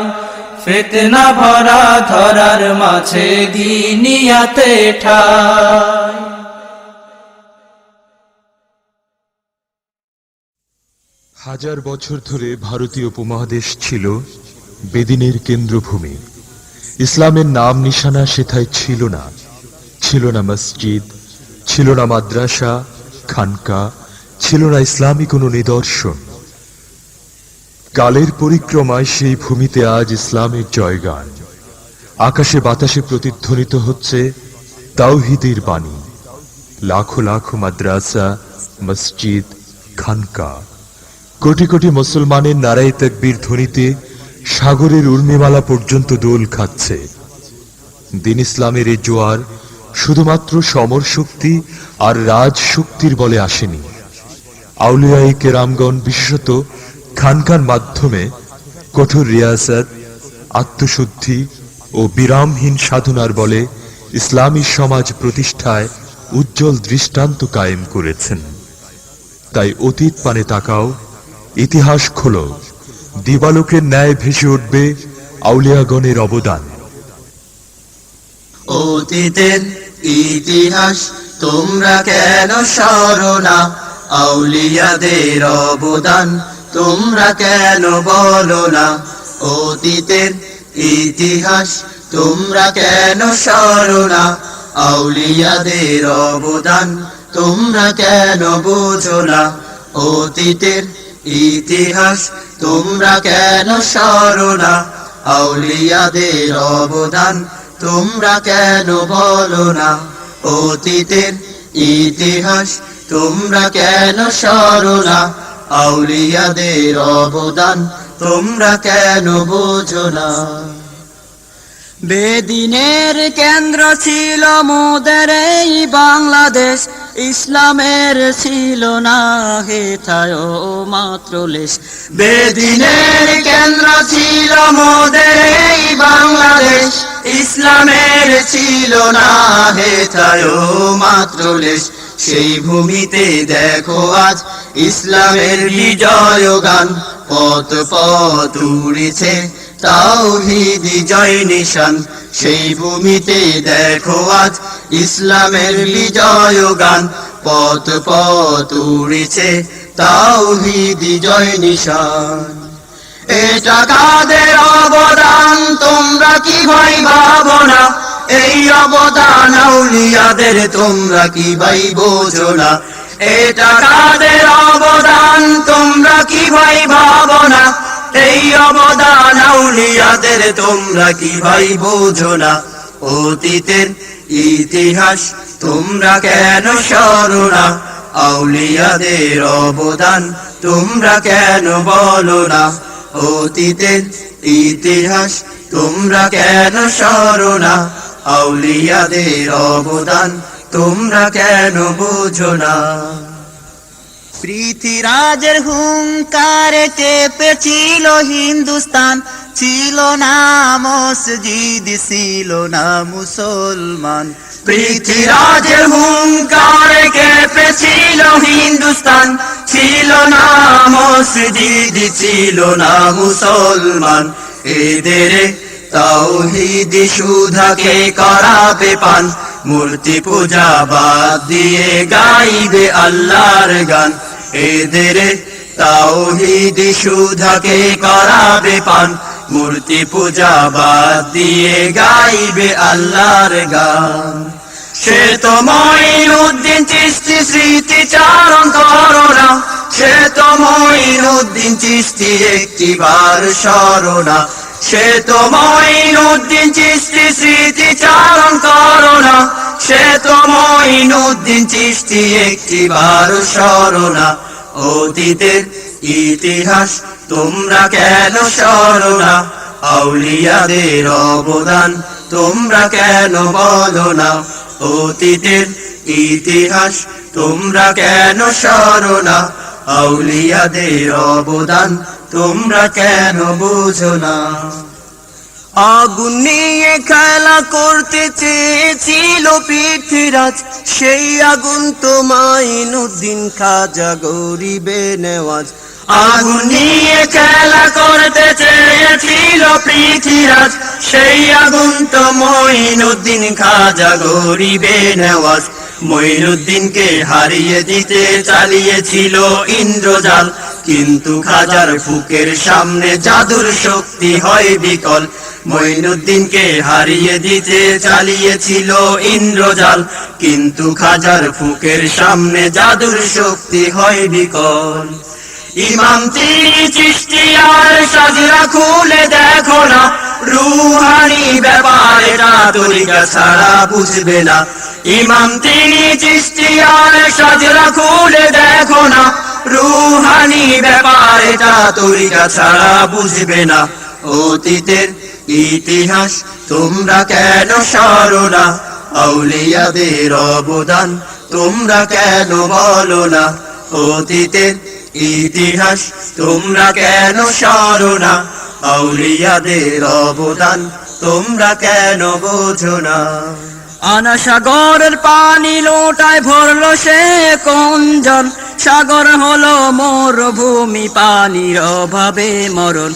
ফিতনা ভরা ধরার মাঝে দিনিয়াতে ঠাই। হাজার বছর ধরে ভারতীয় উপমহাদেশ ছিল বেদিনের কেন্দ্রভূমি। ইসলামের নাম নিশানা সেথায় ছিল না, ছিল না মসজিদ, ছিল না মাদ্রাসা, খানকা, ছিল না ইসলামী কোনো নিদর্শন। কালের পরিক্রমায় সেই ভূমিতে আজ ইসলামের জয়গান। আকাশে বাতাসে প্রতিধ্বনিত হচ্ছে তাওহীদের বাণী। লাখো লাখো মাদ্রাসা, মসজিদ, খানকা, কোটি কোটি মুসলমানের নারায়ে তাকবীর ধ্বনিতে সাগরের উর্মিমালা পর্যন্ত দোল খাচ্ছে। দিন ইসলামের এই জোয়ার শুধুমাত্র সমর শক্তি আর রাজশক্তির বলে আসেনি। আউলিয়ায়ে কেরামগণ বিশেষত খানকার মাধ্যমে কঠোর রিয়াসত, আত্মশুদ্ধি ও বিরামহীন সাধনার বলে ইসলামী সমাজ প্রতিষ্ঠায় উজ্জ্বল দৃষ্টান্ত কায়েম করেছেন। তাই অতীত পানে তাকাও, ইতিহাস খোলো, দিবালোকের ন্যায় ভেসে উঠবে আউলিয়াগণের অবদান। অতীতের ইতিহাস তোমরা কেন স্মরণা, আউলিয়াদের অবদান তোমরা কেন বলো না। অতীতের ইতিহাস তোমরা কেন স্মরণা, আউলিয়াদের অবদান তোমরা কেন বুঝো না। অতীতের ইতিহাস তোমরা কেন স্মরণা, আউলিয়াদের অবদান তোমরা কেন বলো না। অতীতের ইতিহাস তোমরা কেন সরো না, আউলিয়াদের অবদান তোমরা কেন বোঝো না। বেদিনের কেন্দ্র ছিল মোদের এই বাংলাদেশ, ইসলামের ছিল না হেথায় মাত্র লেশ। বেদিনের কেন্দ্র ছিল মোদের এই বাংলাদেশ, ইসলামের ছিল না হেথায় মাত্র লেশ। সেই ভূমিতে দেখো আজ ইসলামের বিজয় গান, পথ পথ উড়েছে তাওহীদি জয় নিশান। সেই ভূমিতে দেখো আজ ইসলামের বিজয় গান, পথ পথ উড়েছে তাওহীদি জয় নিশান। এটা কাদের অবদান তোমরা কি ভাই ভাবো না, এই অবদান আউলিয়াদের তোমরা কি ভাই বোঝো না। এটা কাদের অবদান তোমরা কি ভাই ভাবো না, এই অবদান আউলিয়াদের তোমরা কি ভাই বোঝো না। অতীতের ইতিহাস তোমরা কেন সরো না, আউলিয়াদের অবদান তোমরা কেন বলো না। অতীতের ইতিহাস তোমরা কেন সরো না, আউলিয়াদের অবদান তোমরা কেন বোঝো না। পৃথিরাজের হুঙ্কারে কেঁপেছিল হিন্দুস্তান, ছিল না মসজিদ ছিল না মুসলমান। পৃথিরাজের হুঙ্কারে কেঁপেছিল হিন্দুস্তান, ছিল না মসজিদ ছিল না মুসলমান। এদের তাওহীদি সুধাকে করাবে পান, মূর্তি পূজা বাদ দিয়ে গাইবে আল্লাহর গান। এদের তাওহীদি সুধাকে করাবে পান, মূর্তি পূজা বাদ দিয়ে গাইবে আল্লাহর গান। সে তো মঈনুদ্দিন চিশতি স্মৃতি চারণ করো না, সে তো মঈনুদ্দিন চিশতি একটিবার স্মরো না। সে তো মঈনুদ্দিন চিশতি স্মৃতি চারণ করো না, সে তো মঈনুদ্দিন চিশতি একটিবার স্মরো না। অতীতের ইতিহাস তোমরা কেন সরো না, আউলিয়াদের অবদান তোমরা কেন বলো না। অতীতের ইতিহাস তোমরা কেন সরো না, আউলিয়াদের অবদান তোমরা কেন বুঝো না। আগুন নিয়ে খেলা করতে চেয়েছিল পৃথিরাজ, সেই আগুন তো মাইনুদ্দিন খাজা গরিবে নেওয়াজ। আগুন নিয়ে খেলা করতে চেয়েছিল পৃথিরাজ, সেই আগুন তো মঈনুদ্দিন খাজা গরিবে নেওয়াজ। মঈনুদ্দিনকে হারিয়ে দিতে চালিয়েছিল ইন্দ্রজাল, কিন্তু খাজার ফুকের সামনে জাদুর শক্তি হয় বিকল। মঈনুদ্দিনকে হারিয়ে দিতে চালিয়েছিল ইন্দ্রজাল, কিন্তু খাজার ফুকের সামনে জাদুর শক্তি হয় বিকল। ইমাম তিনি চিশতিয়ার সাজরা খুলে দেখো না, রুহানি ব্যাপার এটা তরিকা ছাড়া বুঝবে না। ইমাম তিনি চিশতিয়ার সাজরা খুলে দেখো না, রুহানি ব্যাপার এটা তরিকা ছাড়া বুঝবে না। অতীতের ইতিহাস তোমরা কেন সরো না, আউলিয়াদের অবদান তোমরা কেন বলো না। অতীতের ইতিহাস তোমরা কেন সরো না, আউলিয়াদের অবদান তোমরা কেন বোঝো না। আনা সাগরের পানি লোটায় ভরলো সে কঞ্জন, সাগর হলো মরুভূমি পানির অভাবে মরণ।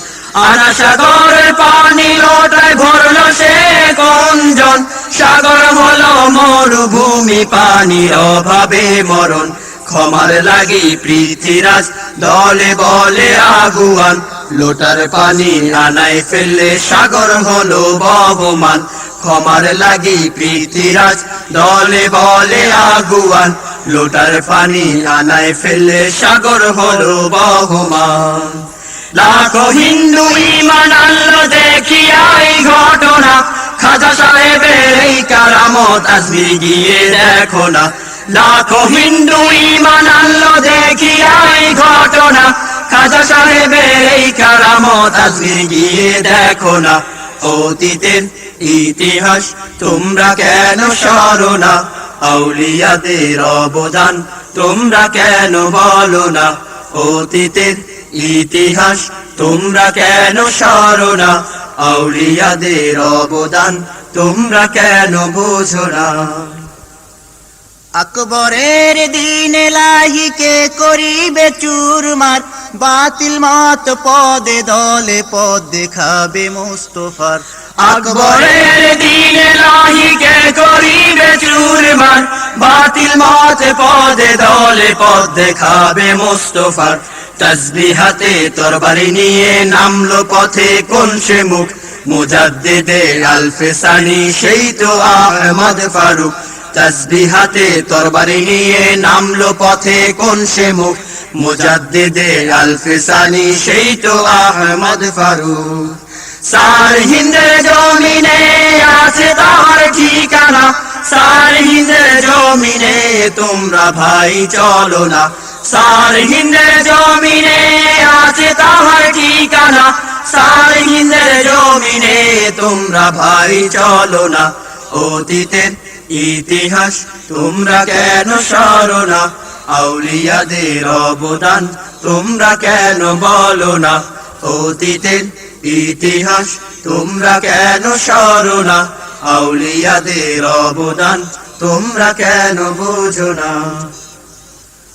আনা সাগরের পানি লোটায় ভরলো সে কঞ্জন, সাগর হলো মরুভূমি পানির অভাবে মরণ। ক্ষমার লাগি পৃথিরাজ দলে বলে আগুয়ান, লোটার পানি আনায় ফেললে সাগর হলো বহমান। ক্ষমার লাগি পৃথিরাজ দলে বলে আগুয়ান, লোটার পানি আনায় ফেললে সাগর হলো বহমান। লাখো হিন্দু ঈমান আনলো দেখিয়া এই ঘটনা, খাজা সাহেবের এই কারামত আজমির গিয়ে দেখো না। লাখো হিন্দু ঈমান আনলো দেখিয়া এই ঘটনা, খাজা সাহেবের এই কারামত আজমির গিয়ে দেখো না। অতীতের ইতিহাস তোমরা কেন সরো না, আউলিয়াদের অবদান তোমরা কেন বলো না। অতীতের ইতিহাস তোমরা কেন সরো না, আউলিয়াদের অবদান তোমরা কেন বোঝো না। আকবরের দিন লাহিকে করিবে চুরমার, বাতিল মত পদে দলে পদ দেখাবে মুস্তফার। আকবরের দিন লাহিকে করিবে চুরমার, বাতিল মত পদে দলে পদ দেখাবে মুস্তফার। তাসবিহাতে তরবারি নিয়ে নামলো পথে কোন সে মুখ, মুজাদ্দিদের আলফে সানি সেই তো আহমদ ফারুক। তাসবিহাতে তরবারি নিয়ে নামলো পথে কোন সে মুখ, মুজাদ্দিদের আলফে সানি সেই তো আহমদ ফারুক। সার হিন্দের জমিনে আছে তার ঠিকানা, সার হিন্দের জমিনে তোমরা ভাই চলো না। সার হিন্দের জমিনে আছে তার ঠিকানা, সার হিন্দের জমিনে তোমরা ভাই চলো না। অতীতের ইতিহাস তোমরা কেন সরো না, আউলিয়াদের অবদান তোমরা কেন বলো না। অতীতের ইতিহাস তোমরা কেন সরো না, আউলিয়াদের অবদান তোমরা কেন বোঝো না।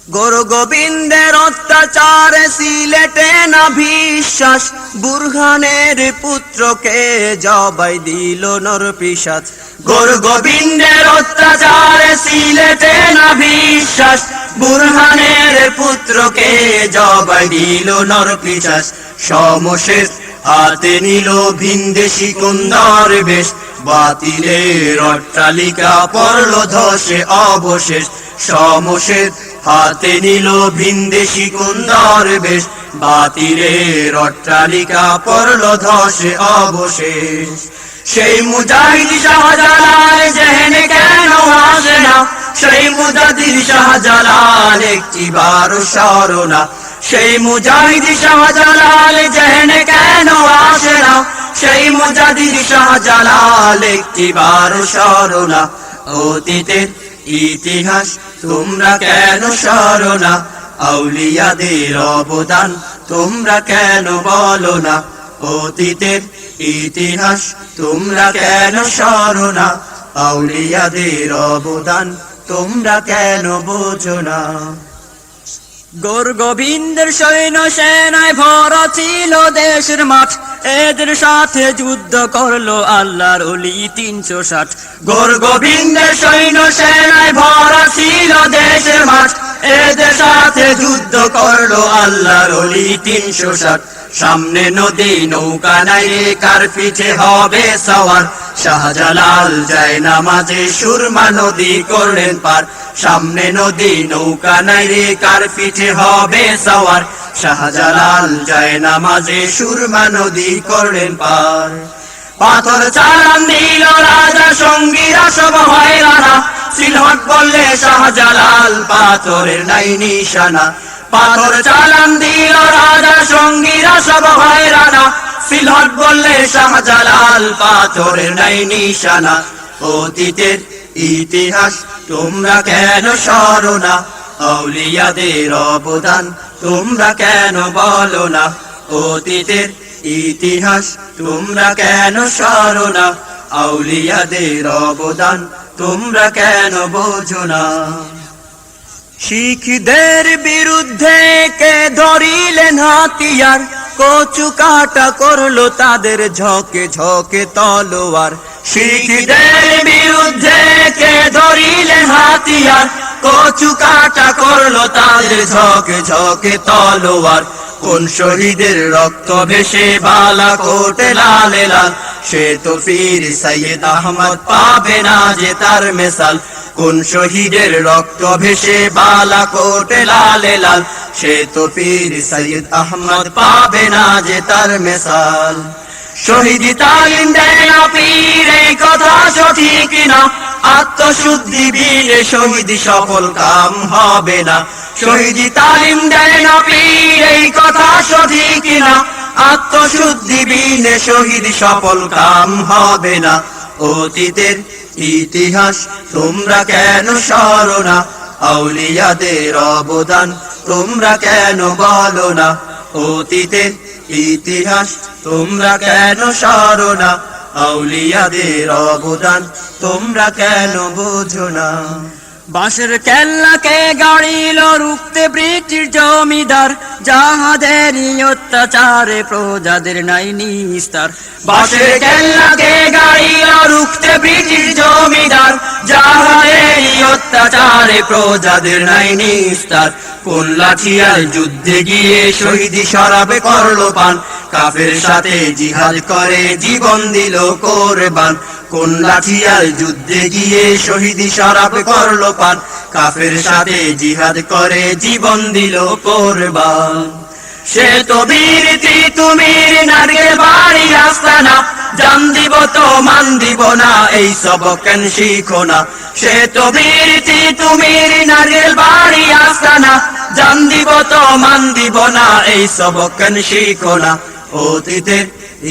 গুরু গোবিন্দের অত্যাচারে সিলেটে না বিশ্বাস, বুরহানের পুত্রকে জবাই দিল নরপিশাচ। গুরু গোবিন্দের অত্যাচারে সিলেটে না বিশ্বাস, বুরহানের পুত্রকে জবাই দিল নরপিশাচ। সমশেষ হাতে নিল ভিনদেশি কুন্দর বেশ, বাতিলের অট্টালিকা পড়ল ধসে অবশেষ। সমশেষ হাতে নিল ভিনদেশি কুন্দর বেশ, বাতিলের অট্টালিকা পড়ল ধসে অবশেষ। সেই মুজাহিদ শাহজালাল জেহেনে কেন আসে না, সেই মুজাহিদ শাহজালাল একটিবারও সরো না। সেই মুজাহিদ শাহজালাল জেহেনে কেন আসে না, সেই মুজাহিদ শাহজালাল একটিবারও সরো না। অতীতের ইতিহাস তোমরা কেন সরো না, আউলিয়াদের অবদান তোমরা কেন বলো না। অতীতের ইতিহাস তোমরা কেন সরো না, আউলিয়াদের অবদান তোমরা কেন বোঝো না। গুরু গোবিন্দের সৈন্য সেনায় ভরা ছিল দেশের মাঠ, এদের সাথে যুদ্ধ করলো আল্লাহর ওলি 360। গুরু গোবিন্দের সৈন্য সেনায় ভরা ছিল দেশের মাঠ, এদের সাথে যুদ্ধ করলো আল্লাহর ওলি 360। সামনে নদী নৌকা নাই রে কার পিঠে হবে সওয়ার, শাহজালাল যায় নামাজে সুরমা নদী করলেন পার। সামনে নদী নৌকা নাই রে কার পিঠে হবে সওয়ার, শাহজালাল যায় নামাজে সুরমা নদী করলেন পার। পাথর চালান দিল রাজা সঙ্গীরা সব হয়রানা, সিলহট বললে শাহজালাল পাথরের নাই নিশানা। পাথর চালান দিল রাজা সঙ্গীরা সব হয়রানা, সিলহট বললে শাহজালাল পাথরের নাই নিশানা। অতীতের ইতিহাস তোমরা কেন সরো না, আউলিয়াদের অবদান তোমরা কেন বলো না। অতীতের ইতিহাস তোমরা কেন সরো না, আউলিয়াদের অবদান তোমরা কেন বোঝো না। শিখদের বিরুদ্ধে কে ধরিলেন হাতিয়ার, কচু কাটা করলো তাদের ঝকে ঝকে তলোয়ার। শিখদের বিরুদ্ধে কে ধরিলেন হাতিয়ার, কচু কাটা করলো তাদের ঝকে ঝকে তলোয়ার। কোন শহীদের রক্ত ভেসে বালাকোটে লালে লাল, সে তো পীর সৈয়দ আহমদ পাবে না যে তার মেসাল। কোন শহীদের রক্ত ভেসে বালাকোটে লালে লাল, সে তো পীর সৈয়দ আহমদ পাবে না যে তার মেসাল। শহীদ তালিম দেয় না পীর এই কথা সঠিক না, আত্মশুদ্ধি বিনে শহীদ সফল কাম হবে না শহীদি তালিম দেয় না পীর এই কথা সঠিক না আত্মশুদ্ধি বিনে শহীদ সফল কাম হবে না অতীতের ইতিহাস তোমরা কেন সরো না আউলিয়াদের অবদান তোমরা কেন বলো না অতীতের ইতিহাস তোমরা কেন সরো না আউলিয়াদের অবদান তোমরা কেন বোঝো না বাঁশের কেল্লাকে গাড়িল রুখতে ব্রিটিশ জমিদার যাহাদেরই অত্যাচারে প্রজাদের নাই নিস্তার বাঁশের কেল্লাকে গাড়িল রুখতে ব্রিটিশ জমিদার যাহাদেরই অত্যাচারে প্রজাদের নাই নিস্তার কোন লাঠিয়াল যুদ্ধে গিয়ে শহীদি শরাবে করলো পান কাফের সাথে জিহাদ করে জীবন দিল কোরবান কোন লাঠিয়াল যুদ্ধে গিয়ে শহীদি শরাব করলো পান কাফের সাথে জিহাদ করে জীবন দিল কোরবান সে তো বীর তিতুমির নারকেল বাড়ি আস্তানা জান দিব তো মান দিব না এই সবক কেন শিখো না সে তো বীর তিতুমির নারকেল বাড়ি আস্তানা জান দিব তো মান দিব না এই সবক কেন শিখো না অতীতের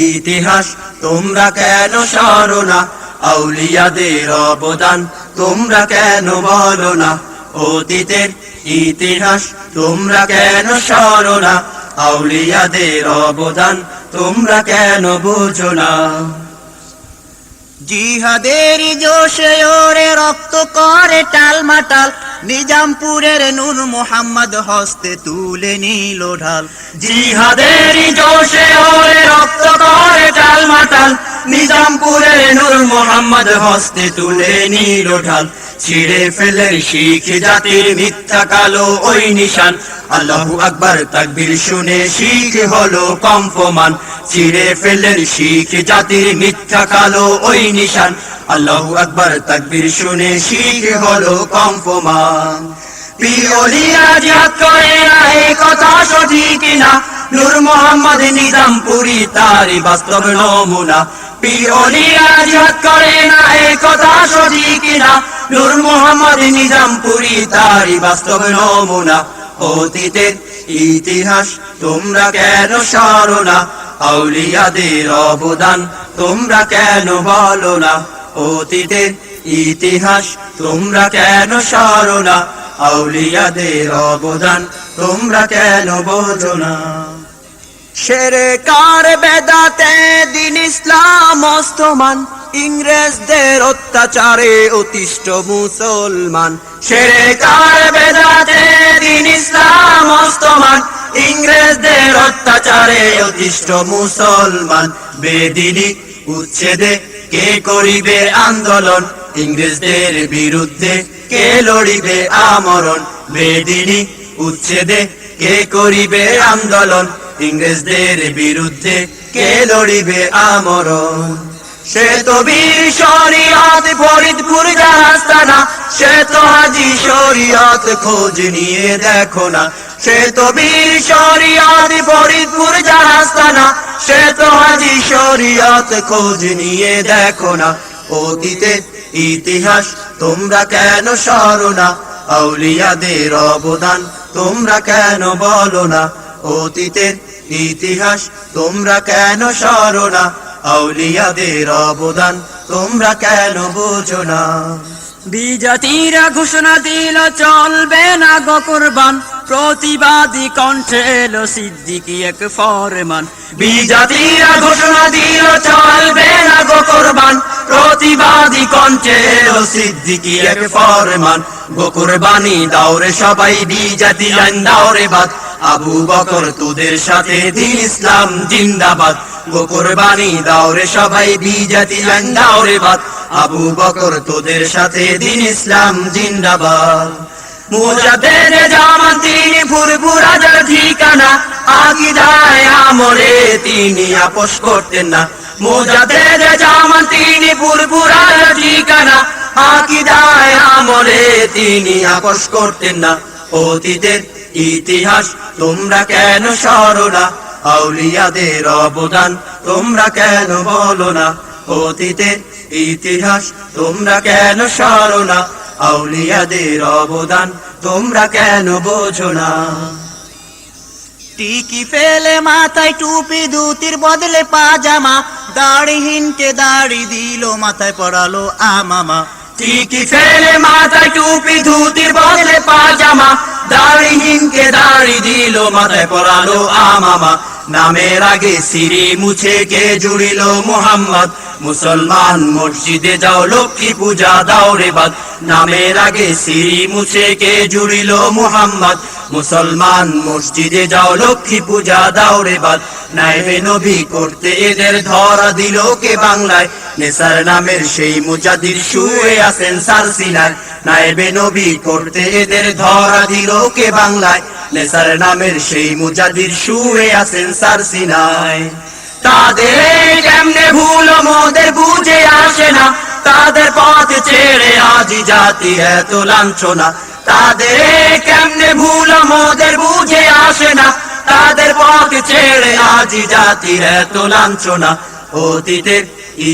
ইতিহাস তোমরা কেন সরো না আউলিয়াদের অবদান তোমরা কেন বলো না অতীতের ইতিহাস তোমরা কেন সরো না আউলিয়াদের অবদান তোমরা কেন বোঝো না জিহাদের জোশে ওরে রক্ত করে টালমাটাল নিজামপুরের নূর মোহাম্মদ হস্তে তুলে নিল ঢাল জিহাদের জোশে ওরে রক্ত করে টালমাটাল নিজামপুরের নূর মোহাম্মদ হস্তে তুলে নিল ঢাল ছিঁড়ে ফেলে শিখ জাতির মিথ্যা কালো ওই নিশান আল্লাহু আকবার তাকবীর শুনে শিখ হলো কম্পমান ছিঁড়ে ফেলে শিখ জাতির মিথ্যা কালো ওই নিশান আল্লাহু আকবার তাকবীর শুনে শিখ হলো কম্পমান পিওলিয়া জিহাদ করে না এই কথা সঠিক না নূর মোহাম্মদ নিজামপুরি তারই বাস্তব নমুনা পিওলিয়া জিহাদ করে না এই কথা সঠিক না নূর মোহাম্মদ নিজামপুরি তারই বাস্তব নমুনা অতীতের ইতিহাস তোমরা কেন সরো না আউলিয়াদের অবদান তোমরা কেন বলো না অতীতের ইতিহাস তোমরা কেন সরো না আউলিয়াদের অবদান তোমরা কেন বোঝো না শেরে কার বেদাতে দিন ইসলাম অস্তমান ইংরেজদের অত্যাচারে অতিষ্ঠ মুসলমান শেরে কার বেদাতে দিন ইসলাম অস্তমান ইংরেজদের অত্যাচারে অতিষ্ঠ মুসলমান বেদিনী উচ্ছেদে কে করিবে আন্দোলন ইংরেজদের বিরুদ্ধে কে লড়িবে আমরণ বেদিনী উচ্ছেদে কে করিবে আন্দোলন ইংরেজদের বিরুদ্ধে কে লড়িবে আমরণ সে তো বীর শরীয়ত ফরিদপুর জাহাস্তানা সে তো হাজি শরীয়ত খোঁজ নিয়ে দেখো না সে তো বীর শরীয়ত ফরিদপুর জাহাস্তানা সে তো হাজি শরীয়ত খোঁজ নিয়ে দেখো না অতীতের ইতিহাস তোমরা কেন সরো না আউলিয়াদের অবদান তোমরা কেন বলো না অতীতের ইতিহাস তোমরা কেন সরো না আউলিয়াদের অবদান তোমরা কেন বোঝো না বিজাতিরা ঘোষণা দিল চলবে না গো কুরবান প্রতিবাদী কণ্ঠে এলো সিদ্দিকী এক ফরমান বিজাতিরা ঘোষণা দিল চলবে না গো কুরবান প্রতিবাদী কণ্ঠে এলো সিদ্দিকী এক ফরমান গো কুরবানি দাওরে সবাই বিজাতি লাইন দাওরে বাদ আবু বকর তোদের সাথে দিন ইসলাম জিন্দাবাদ গো কুরবানি দাওরে সবাই বিজাতি লাইন দাওরে বাদ আবু বকর তোদের সাথে দিন ইসলাম জিন্দাবাদ মুজাদ্দেদ জামান তিনি ফুরফুরাদের ঠিকানা আকীদায় আমলে তিনি আপোষ করতেন না মুজাদ্দেদ জামান তিনি ফুরফুরাদের ঠিকানা আকীদায় আমলে তিনি আপোষ করতেন না অতীতের ইতিহাস তোমরা কেন সরো না আউলিয়াদের অবদান তোমরা কেন বলো না অতীতের ইতিহাস তোমরা কেন সরো না, আউলিয়াদের অবদান তোমরা কেন বোঝো না। টিকি ফেলে মাথায় টুপি, ধুতির বদলে পাজামা, দাড়িহীনকে দাড়ি দিল, মাথায় পড়ালো আমামা। টিকি ফেলে মাথায় টুপি, ধুতির বদলে পাজামা, দাড়িহীনকে দাড়ি দিল, মাথায় পরালো আমামা। নামের আগে সিরি মুছে কে জুড়িল মুহাম্মদ, মুসলমান মসজিদে যাও লক্ষ্মী পূজা দাও রে বাদ। নামের আগে সিরি মুছে কে জুড়িল মুহাম্মদ, মুসলমান মসজিদে যাও লক্ষ্মী পূজা দাও রে বাদ। নাইবে নবী করতে এদের ধরা দিল কে বাংলায়, নেসার নামের সেই মুজাদ্দিদ শুয়ে আছেন সারসিনায়। নাইবে নবী করতে এদের ধরা দিল কে বাংলায়, নেসার নামের সেই মুজাদ্দিদ শুয়ে আছেন সারসিনায়। তাদের কেমনে ভুলো মোদের বুঝে আসে না, তাদের পথ ছেড়ে আজি জাতির এত লাঞ্ছনা। তাদের কেমনে ভুলো মোদের বুঝে আসে না, তাদের পথ ছেড়ে আজি জাতির এত লাঞ্ছনা। অতীতের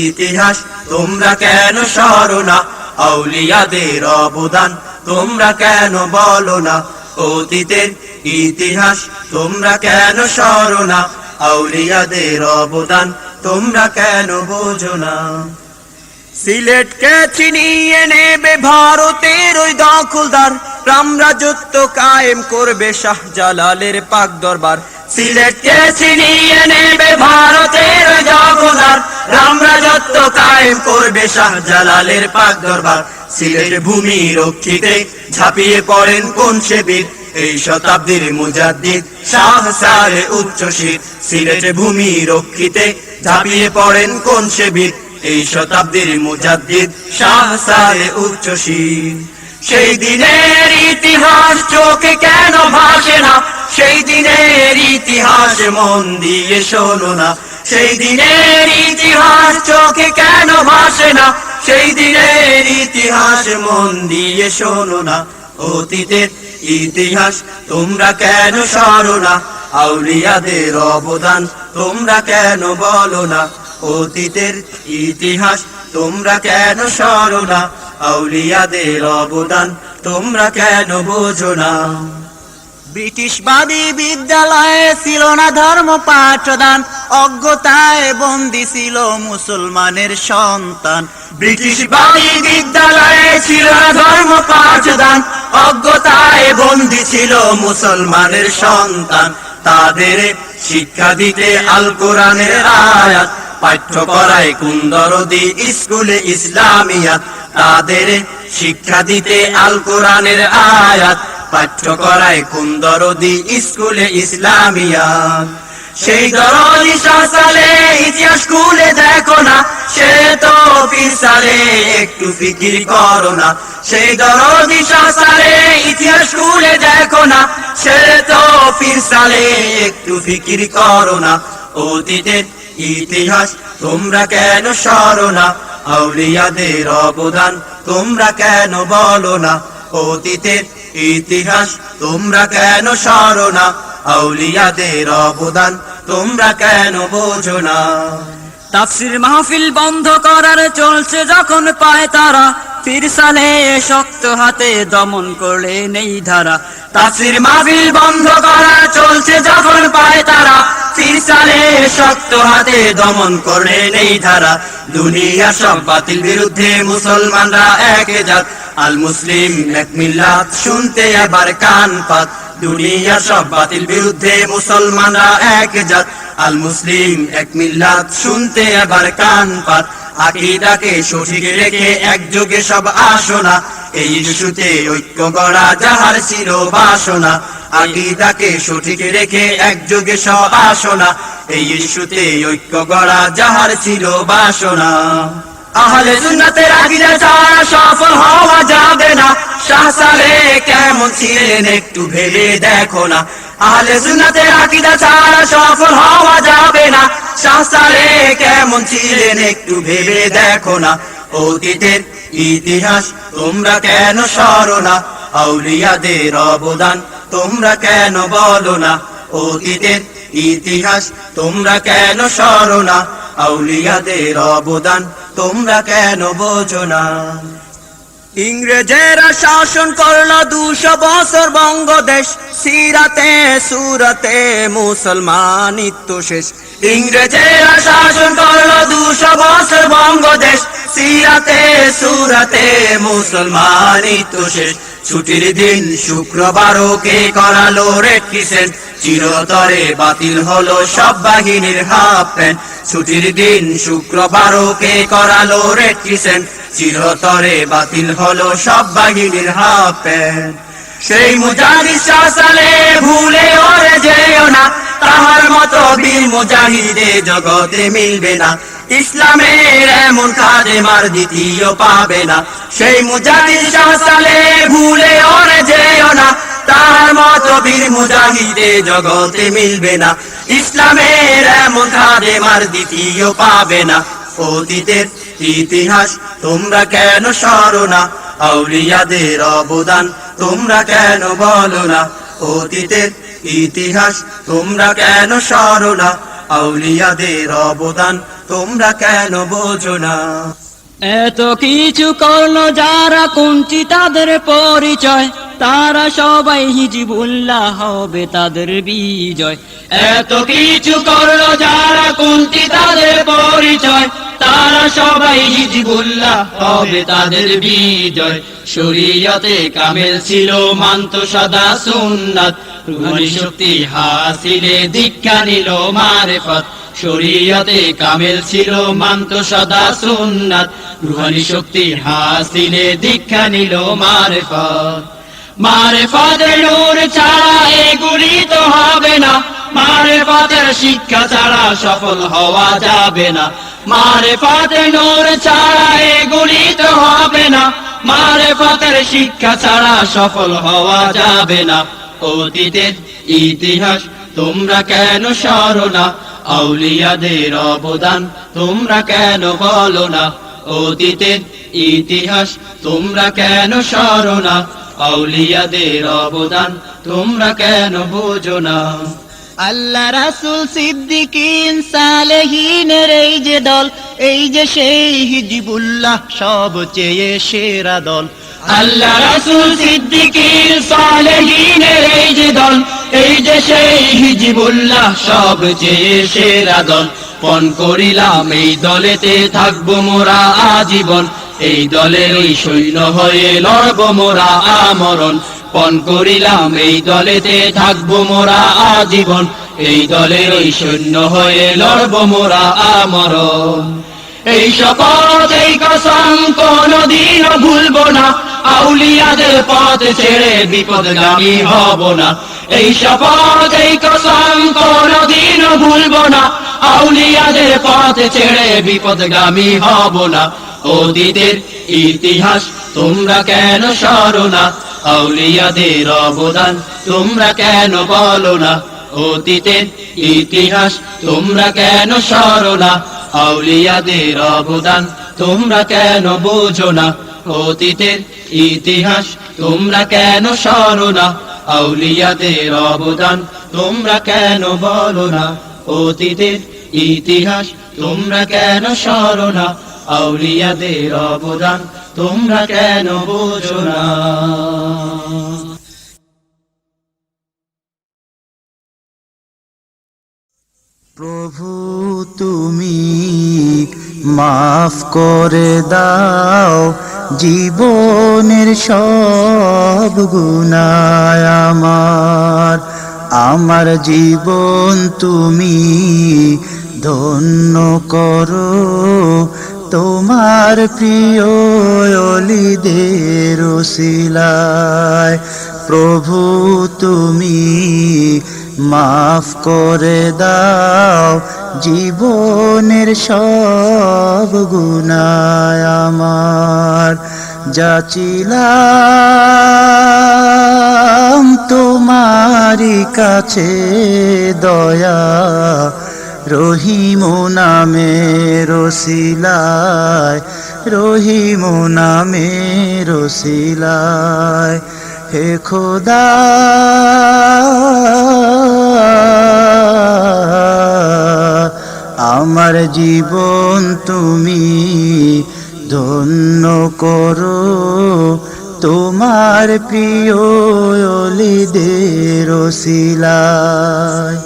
ইতিহাস তোমরা কেন সরো না, আউলিয়াদের অবদান তোমরা কেন বলো না। অতীতের ইতিহাস তোমরা কেন সরো না, আউলিয়াদের অবদান তোমরা কেন বোঝো না। সিলেটকে ছিনিয়ে নেবে ভারতের ওই দখলদার, রামরাজত্ব কায়েম করবে শাহজালালের পাক দরবার। সিলেটকে ছিনিয়ে নেবে ভারতের ওই দখলদার, রামরাজত্ব কায়েম করবে শাহজালালের পাক দরবার। সিলেট ভূমি রক্ষিতে ঝাঁপিয়ে পড়েন কোন সে বীর, এই শতাব্দীর মুজাদ্দিদ শাহ সারে উচ্চশীর। সিলেট ভূমি রক্ষিতে ঝাঁপিয়ে পড়েন কোন সে বীর, এই শতাব্দীর মুজাদ্দিদ শাহ সারে উচ্চশীর। সেই দিনের ইতিহাস চোখে কেন ভাসে না, সেই দিনের ইতিহাস মন দিয়ে শোনো না। সেই দিনের ইতিহাস চোখে কেন ভাসে না, সেই দিনের ইতিহাস মন দিয়ে শোনো না। অতীতের ইতিহাস তোমরা কেন সরো না, আউলিয়াদের অবদান তোমরা কেন বলো না। অতীতের ইতিহাস তোমরা কেন সরো না, আউলিয়াদের অবদান তোমরা কেন বোঝো না। ব্রিটিশবাদী বিদ্যালয়ে ছিল না ধর্ম পাঠদান, অজ্ঞতায় বন্দী ছিল মুসলমানের সন্তান। ব্রিটিশবাদী বিদ্যালয়ে ছিল না ধর্ম পাঠদান, অজ্ঞতায় বন্দী ছিল মুসলমানের সন্তান। তাদের শিক্ষা দিতে আল কোরআনের আয়াত, পাঠ্য করায় কুন্দরদি স্কুলে ইসলামিয়াত। তাদের শিক্ষা দিতে আল কোরআনের আয়াত, পাঠ্য করায় কুন্দরদি স্কুলে ইসলামিয়াত। সেই দরদি সালে ইতিহাস খুলে দেখো না, সে তো পিছালে একটু ফিকির করো না। সেই দরদি সালে ইতিহাস খুলে দেখো না, সে তো পিছালে একটু ফিকির করো না। অতীতের ইতিহাস তোমরা কেন সরো না, আউলিয়াদের অবদান তোমরা কেন বলো না। অতীতের ইতিহাস তোমরা কেন সরো না, আউলিয়াদের অবদান তোমরা কেন বোঝো না। তাফসির মাহফিল বন্ধ করার চলছে যখন পায় তারা, ফিরসালে শক্ত হাতে দমন করলে নেই ধারা। তাফসির মাহফিল বন্ধ করা চলছে যখন পায় তারা, ফিরসালে শক্ত হাতে দমন করে নেই ধারা। দুনিয়া সব বাতিল বিরুদ্ধে মুসলমানরা এক জাত, আল মুসলিম এক মিল্লাত শুনতে এবার কান পাত। দুনিয়া সব বাতিল বিরুদ্ধে মুসলমানরা এক জাত, আল মুসলিম এক মিল্লাত শুনতে এবার কান পাত। আকীদাকে সঠিক রেখে একযোগে সব আসনা, এই ইস্যুতে ঐক্য গড়া যাহার ছিল বাসনা। আকীদাকে সঠিক রেখে একযোগে সব আসনা, এই ইস্যুতে ঐক্য গড়া যাহার ছিল বাসনা। আহলে সুন্নাতের আকীদা ছাড়া সফল হওয়া যাবে না, শাহ সালেহ কেমন ছিলেন একটু ভেবে দেখো না। আহলে সুন্নাতের আকীদা ছাড়া সফল হওয়া যাবে না, শাহ সালেহ কেমন ছিলেন একটু ভেবে দেখো না। অতীতের ইতিহাস তোমরা কেন সরো না, আউলিয়াদের অবদান তোমরা কেন বলো না। অতীতের ইতিহাস তোমরা কেন সরো না, আউলিয়াদের অবদান তোমরা কেন বোঝো না? ইংরেজেরা শাসন করলো 200 বছর বঙ্গদেশ, সিরাতে সুরাতে মুসলমানিত্ব শেষ। ইংরেজেরা শাসন করলো 200 বছর বঙ্গদেশ, সিরাতে সুরাতে মুসলমানিত্ব শেষ। ছুটির দিন শুক্রবারও কে করালো রেড ক্রিসেন্ট, চিরতরে বাতিল হলো সব বাহিনীর হাফ প্যান্ট। ছুটির দিন শুক্রবারও কে করালো রেড ক্রিসেন্ট, চিরতরে বাতিল হলো সব বাহিনীর হাফ প্যান্ট। সেই মুজাহিদ শাসনে ভুলে ওরে যেও না, তাহার মতো বীর মুজাহিদে জগতে মিলবে না। ইসলামের এমন খাদেমার দ্বিতীয় পাবে না। সেই মুজাহিদ শাসনে ভুলে ওরে যেও না, তাহার মতো বীর মুজাহিদে জগতে মিলবে না। ইসলামের এমন খাদেমার দ্বিতীয় পাবে না। অতীতের ইতিহাস তোমরা কেন সরো না, আউলিয়াদের অবদান তোমরা কেন বলো না? অতীতের ইতিহাস তোমরা কেন সরো না, আউলিয়াদের অবদান তোমরা কেন বোঝো না? এত কিছু করলো যারা কুঞ্চি তাদের পরিচয়, তারা সবাই হিজবুল্লাহ হবে তাদের বিজয়। এত কিছু করলো যারা কুঞ্চি তাদের পরিচয়, তারা সবাই হিজবুল্লাহ হবে তাদের বিজয়। শরীয়তে কামেল ছিল মানত সদা সুন্নাত, রুহানি শক্তি হাসিলে দীক্ষা নিল মারেফত। শরীয়তে কামেল ছিল মানত সদা সুন্নাত, রুহানি শক্তি হাসিলে দীক্ষা নিল মারেফত। মারেফতের নূর ছাড়া এগুলি তো হবে না, মারেফতের শিক্ষা ছাড়া সফল হওয়া যাবে না। মারেফতের নূর ছাড়া এগুলি তো হবে না, মারেফতের শিক্ষা ছাড়া সফল হওয়া যাবে না। অতীতের ইতিহাস তোমরা কেন সরো না, আউলিয়াদের অবদান তোমরা কেন বলো না? অতীতের ইতিহাস তোমরা কেন সরো না, আউলিয়াদের অবদান তোমরা কেন বোঝো না? আল্লাহ রাসূল সিদ্দিকীন সালেহীনের এই যে দল, এই যে সেই হিজবুল্লাহ সবচেয়ে সেরা দল। আল্লাহ রাসূল সিদ্দিকীন সালেহীনের এই যে দল, এই যে সেই হিজবুল্লাহ সবচেয়ে সেরা দল। পণ করিলাম এই দলেতে থাকবো মোরা আজীবন, এই দলের ওই সৈন্য হয়ে লড়বো মোরা আমরণ। পণ করিলাম এই দলেতে থাকবো মোরা আজীবন, এই দলের ওই সৈন্য হয়ে লড়বো মোরা আমরণ। এই শপথ এই কসম কোনদিনও ভুলবো না, আউলিয়াদের পথ ছেড়ে বিপদগামী হব না। এই শপথ এই কসম কোনদিনও ভুলবো না, আউলিয়াদের পথ ছেড়ে বিপদগামী হব না। অতীতের ইতিহাস তোমরা কেন সরো না, আউলিয়াদের অবদান তোমরা কেন বলো না? অতীতের ইতিহাস তোমরা কেন সরো না, আউলিয়াদের অবদান তোমরা কেন বোঝো না? অতীতের ইতিহাস তোমরা কেন সরো না, আউলিয়াদের অবদান তোমরা কেন বলো না? অতীতের ইতিহাস তোমরা কেন সরো না, আউলিয়াদের অবদান তোমরা কেন বোঝো না? প্রভু তুমি মাফ করে দাও জীবনের সব গুনাহ আমার জীবন তুমি ধন্য করো তোমার প্রিয় ওলিদের ওসিলায়। প্রভু তুমি মাফ করে দাও জীবনের সব গুনাহ আমার। যাচিলাম তোমারি কাছে দয়া রহিম নামের ওসিলায়, রহিম নামের ওসিলায়। হে খোদা আমার জীবন তুমি ধন্য করো তোমার প্রিয় অলিদের ওসিলায়।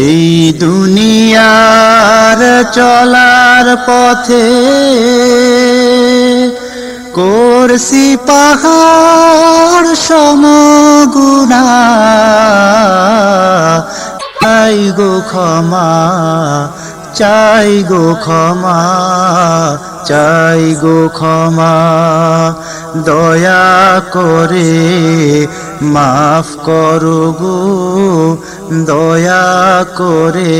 এই দুনিয়ার চলার পথে করছি পাহাড় সমগুনা, চাই গো ক্ষমা, চাই গো ক্ষমা, চাই গো ক্ষমা, দয়া করে মাফ করো গো, দয়া করে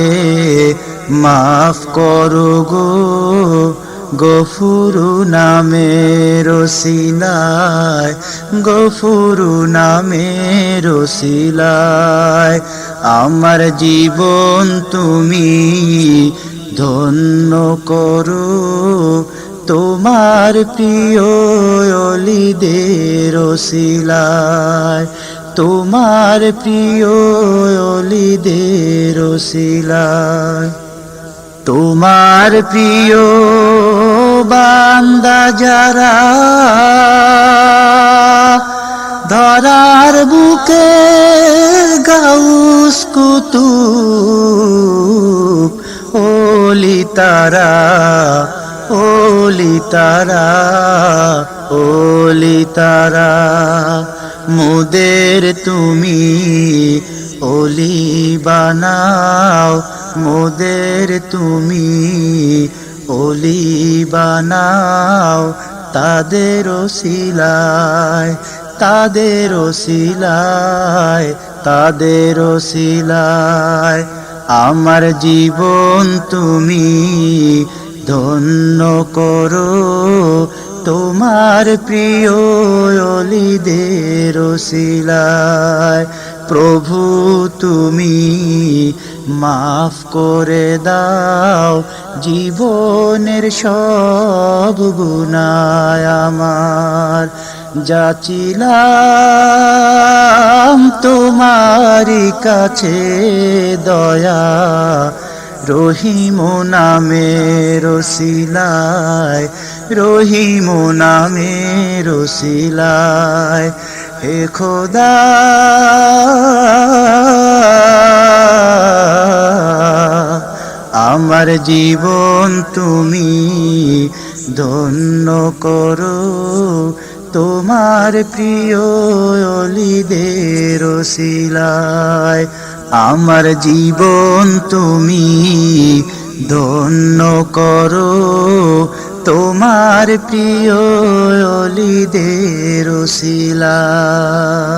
মাফ করো গো, গফুরু নামের ওসিলায়, গফুরু নামের ওসিলায়। আমার জীবন তুমি ধন্য করো তোমার প্রিয় অলিদের ওসিলায়, তোমার প্রিয় অলিদের ওসিলায়। তোমার প্রিয় বান্দা যারা ধরার বুকে গাউস কুতুব, ওলি তারা, ওলি তারা, ওলি তারা। মোদের তুমি ওলি বানাও, মোদের তুমি ওলি বানাও, তাদের ওসিলায়, তাদের ওসিলায়, তাদের ওসিলায়। আমার জীবন তুমি ধন্য করো তোমার প্রিয় অলিদের ওসিলায়। প্রভু তুমি মাফ করে দাও জীবনের সব গুনাহ আমার, যাচিলাম তোমারই কাছে দয়া, রহিম নামের ওসিলায়, রহিম নামের ওসিলায়। হে খোদা আমার জীবন তুমি ধন্য করো তোমার প্রিয় অলিদের ওসিলায়। আমার জীবন তুমি ধন্য করো তোমার প্রিয় অলিদের ওসিলায়।